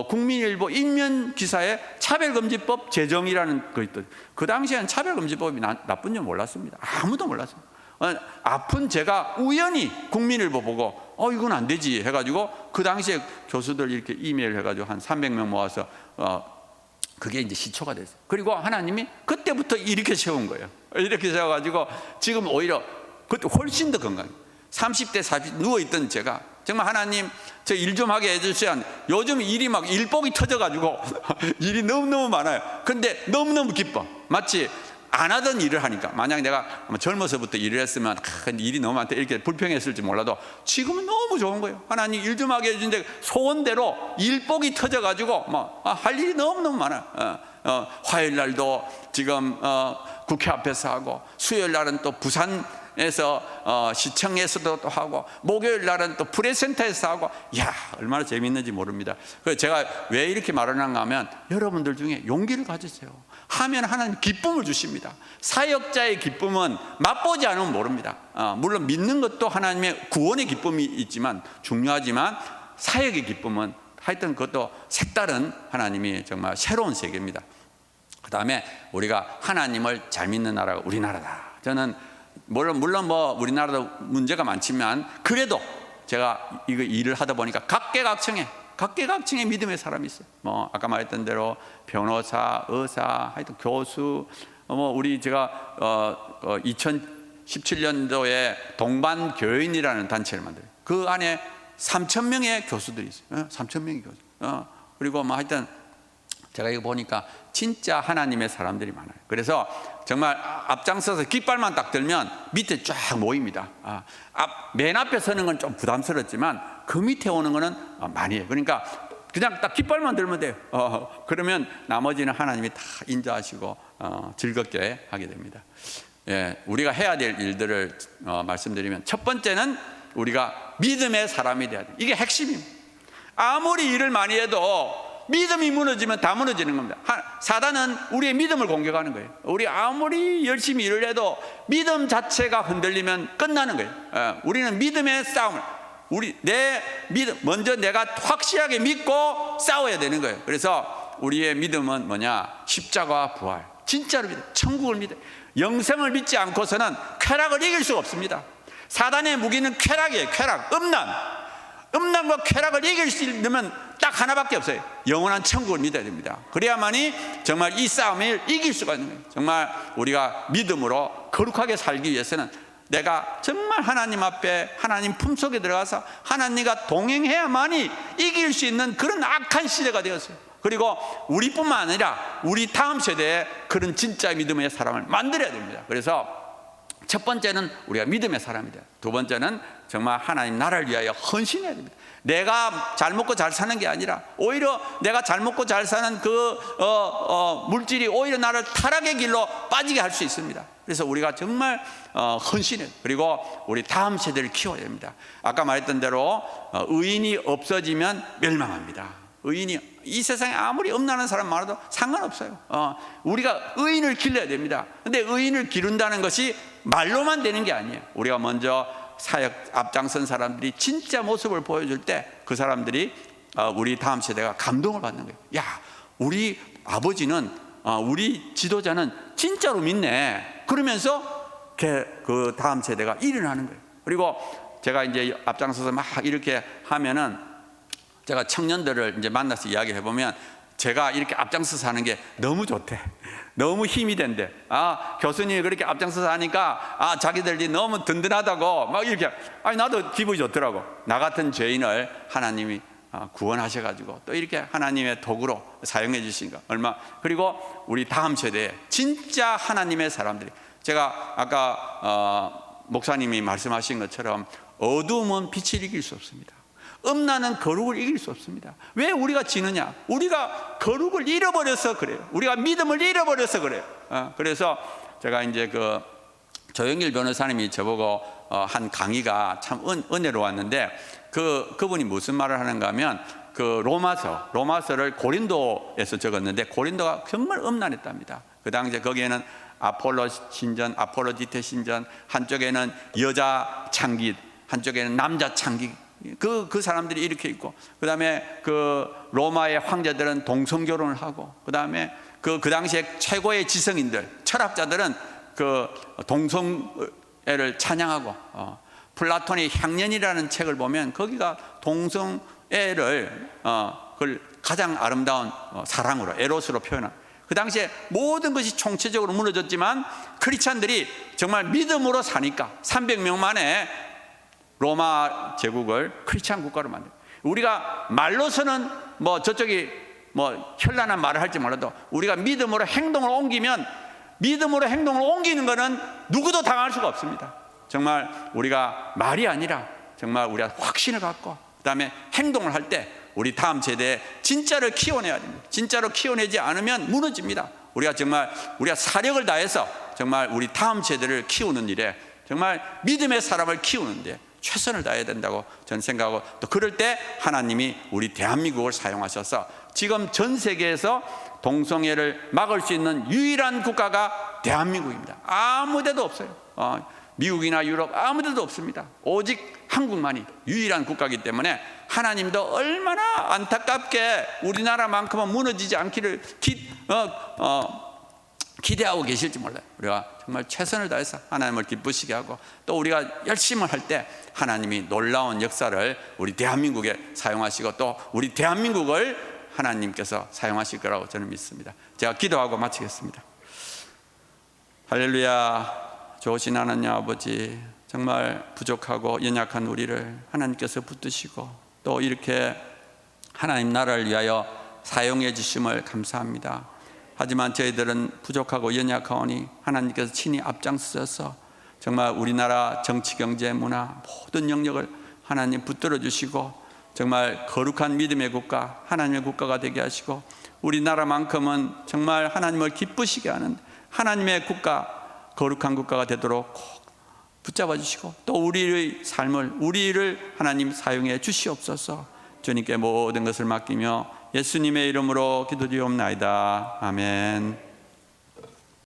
국민일보 인면 기사에 차별금지법 제정이라는 거 있더라고요. 그 당시에는 차별금지법이 나쁜 줄 몰랐습니다. 아무도 몰랐어요. 아픈 제가 우연히 국민일보 보고 이건 안 되지 해가지고, 그 당시에 교수들 이렇게 이메일 해가지고 한 300명 모아서 그게 이제 시초가 됐어요. 그리고 하나님이 그때부터 이렇게 세운 거예요. 이렇게 세워가지고 지금 오히려 그때 훨씬 더 건강해요. 30대 40대 누워있던 제가 정말 하나님 저 일 좀 하게 해주셔야, 요즘 일이 막 일복이 터져가지고 일이 너무너무 많아요. 그런데 너무너무 기뻐. 마치 안 하던 일을 하니까. 만약 내가 젊어서부터 일을 했으면 일이 너무 많다 이렇게 불평했을지 몰라도 지금은 너무 좋은 거예요. 하나님 일 좀 하게 해주는데 소원대로 일복이 터져가지고 할 일이 너무너무 많아요. 화요일 날도 지금 국회 앞에서 하고, 수요일 날은 또 부산에서 시청에서도 또 하고, 목요일 날은 또 프레센터에서 하고. 이야, 얼마나 재밌는지 모릅니다. 그래서 제가 왜 이렇게 말하는가 하면, 여러분들 중에 용기를 가지세요. 하면 하나님 기쁨을 주십니다. 사역자의 기쁨은 맛보지 않으면 모릅니다. 물론 믿는 것도 하나님의 구원의 기쁨이 있지만 중요하지만, 사역의 기쁨은 하여튼 그것도 색다른 하나님이 정말 새로운 세계입니다. 그다음에 우리가 하나님을 잘 믿는 나라가 우리나라다. 저는 물론 뭐 우리나라도 문제가 많지만 그래도 제가 이거 일을 하다 보니까 각계각층의 믿음의 사람이 있어요. 뭐 아까 말했던 대로 변호사, 의사, 하여튼 교수, 뭐 우리 제가 2017년도에 동반 교인이라는 단체를 만들어요. 그 안에 3,000명의 교수들이 있어요. 3,000명의 교수. 그리고 뭐 하여튼 제가 이거 보니까 진짜 하나님의 사람들이 많아요. 그래서 정말 앞장서서 깃발만 딱 들면 밑에 쫙 모입니다. 맨 앞에 서는 건 좀 부담스럽지만 그 밑에 오는 거는 많이 해요. 그러니까 그냥 딱 깃발만 들면 돼요. 그러면 나머지는 하나님이 다 인도하시고 즐겁게 하게 됩니다. 예, 우리가 해야 될 일들을 말씀드리면, 첫 번째는 우리가 믿음의 사람이 돼야 돼요. 이게 핵심입니다. 아무리 일을 많이 해도 믿음이 무너지면 다 무너지는 겁니다. 사단은 우리의 믿음을 공격하는 거예요. 우리 아무리 열심히 일을 해도 믿음 자체가 흔들리면 끝나는 거예요. 우리는 믿음의 싸움을, 먼저 내가 확실하게 믿고 싸워야 되는 거예요. 그래서 우리의 믿음은 뭐냐? 십자가 부활, 진짜로 믿어요. 천국을 믿어요. 영생을 믿지 않고서는 쾌락을 이길 수가 없습니다. 사단의 무기는 쾌락이에요. 쾌락, 음란과 쾌락을 이길 수 있으면 딱 하나밖에 없어요. 영원한 천국을 믿어야 됩니다. 그래야만이 정말 이 싸움을 이길 수가 있는 거예요. 정말 우리가 믿음으로 거룩하게 살기 위해서는 내가 정말 하나님 앞에, 하나님 품속에 들어가서 하나님과 동행해야만이 이길 수 있는 그런 악한 시대가 되었어요. 그리고 우리뿐만 아니라 우리 다음 세대에 그런 진짜 믿음의 사람을 만들어야 됩니다. 그래서 첫 번째는 우리가 믿음의 사람이 돼요. 두 번째는 정말 하나님 나라를 위하여 헌신해야 됩니다. 내가 잘 먹고 잘 사는 게 아니라 오히려 내가 잘 먹고 잘 사는 물질이 오히려 나를 타락의 길로 빠지게 할 수 있습니다. 그래서 우리가 정말 헌신해요. 그리고 우리 다음 세대를 키워야 됩니다. 아까 말했던 대로 의인이 없어지면 멸망합니다. 이 세상에 아무리 음란한 사람 많아도 상관없어요. 우리가 의인을 길러야 됩니다. 근데 의인을 기른다는 것이 말로만 되는 게 아니에요. 우리가 먼저 사역 앞장선 사람들이 진짜 모습을 보여줄 때 그 사람들이 우리 다음 세대가 감동을 받는 거예요. 야, 우리 아버지는, 우리 지도자는 진짜로 믿네. 그러면서 그 다음 세대가 일어나는 거예요. 그리고 제가 이제 앞장서서 막 이렇게 하면은 제가 청년들을 이제 만나서 이야기를 해보면 제가 이렇게 앞장서서 하는 게 너무 좋대. 너무 힘이 된대. 교수님이 그렇게 앞장서서 하니까 자기들이 너무 든든하다고 막 이렇게. 나도 기분이 좋더라고. 나 같은 죄인을 하나님이 구원하셔가지고 또 이렇게 하나님의 도구로 사용해 주시니까 얼마. 그리고 우리 다음 세대에 진짜 하나님의 사람들이, 제가 아까 목사님이 말씀하신 것처럼 어두움은 빛을 이길 수 없습니다. 음란은 거룩을 이길 수 없습니다. 왜 우리가 지느냐? 우리가 거룩을 잃어버려서 그래요. 우리가 믿음을 잃어버려서 그래요. 그래서 제가 이제 그 조영길 변호사님이 저보고 한 강의가 참 은혜로웠는데, 그분이 무슨 말을 하는가 하면, 그 로마서를 고린도에서 적었는데 고린도가 정말 음란했답니다. 그 당시에 거기에는 아폴로 신전, 아폴로디테 신전, 한쪽에는 여자 창기, 한쪽에는 남자 창기, 그 사람들이 이렇게 있고, 그 다음에 그 로마의 황제들은 동성결혼을 하고, 그 다음에 그 당시에 최고의 지성인들, 철학자들은 그 동성애를 찬양하고, 플라톤의 향년이라는 책을 보면 거기가 동성애를 그걸 가장 아름다운 사랑으로, 에로스로 표현한. 그 당시에 모든 것이 총체적으로 무너졌지만 크리스찬들이 정말 믿음으로 사니까 300명 만에 로마 제국을 크리스찬 국가로 만들어요. 우리가 말로서는 뭐 저쪽이 뭐 현란한 말을 할지 몰라도 우리가 믿음으로 행동을 옮기면, 믿음으로 행동을 옮기는 것은 누구도 당할 수가 없습니다. 정말 우리가 말이 아니라 정말 우리가 확신을 갖고 그 다음에 행동을 할 때 우리 다음 세대에 진짜를 키워내야 됩니다. 진짜로 키워내지 않으면 무너집니다. 우리가 사력을 다해서 정말 우리 다음 세대를 키우는 일에, 정말 믿음의 사람을 키우는데 최선을 다해야 된다고 저는 생각하고, 또 그럴 때 하나님이 우리 대한민국을 사용하셔서 지금 전 세계에서 동성애를 막을 수 있는 유일한 국가가 대한민국입니다. 아무 데도 없어요. 미국이나 유럽 아무 데도 없습니다. 오직 한국만이 유일한 국가이기 때문에 하나님도 얼마나 안타깝게 우리나라만큼은 무너지지 않기를 기대하고 계실지 몰라요. 우리가 정말 최선을 다해서 하나님을 기쁘시게 하고, 또 우리가 열심을 할 때 하나님이 놀라운 역사를 우리 대한민국에 사용하시고, 또 우리 대한민국을 하나님께서 사용하실 거라고 저는 믿습니다. 제가 기도하고 마치겠습니다. 할렐루야. 좋으신 하나님 아버지, 정말 부족하고 연약한 우리를 하나님께서 붙드시고 또 이렇게 하나님 나라를 위하여 사용해 주심을 감사합니다. 하지만 저희들은 부족하고 연약하오니 하나님께서 친히 앞장서서 정말 우리나라 정치, 경제, 문화 모든 영역을 하나님 붙들어 주시고 정말 거룩한 믿음의 국가, 하나님의 국가가 되게 하시고, 우리나라만큼은 정말 하나님을 기쁘시게 하는 하나님의 국가, 거룩한 국가가 되도록 꼭 붙잡아 주시고, 또 우리의 삶을, 우리를 하나님 사용해 주시옵소서. 주님께 모든 것을 맡기며 예수님의 이름으로 기도드리옵나이다. 아멘.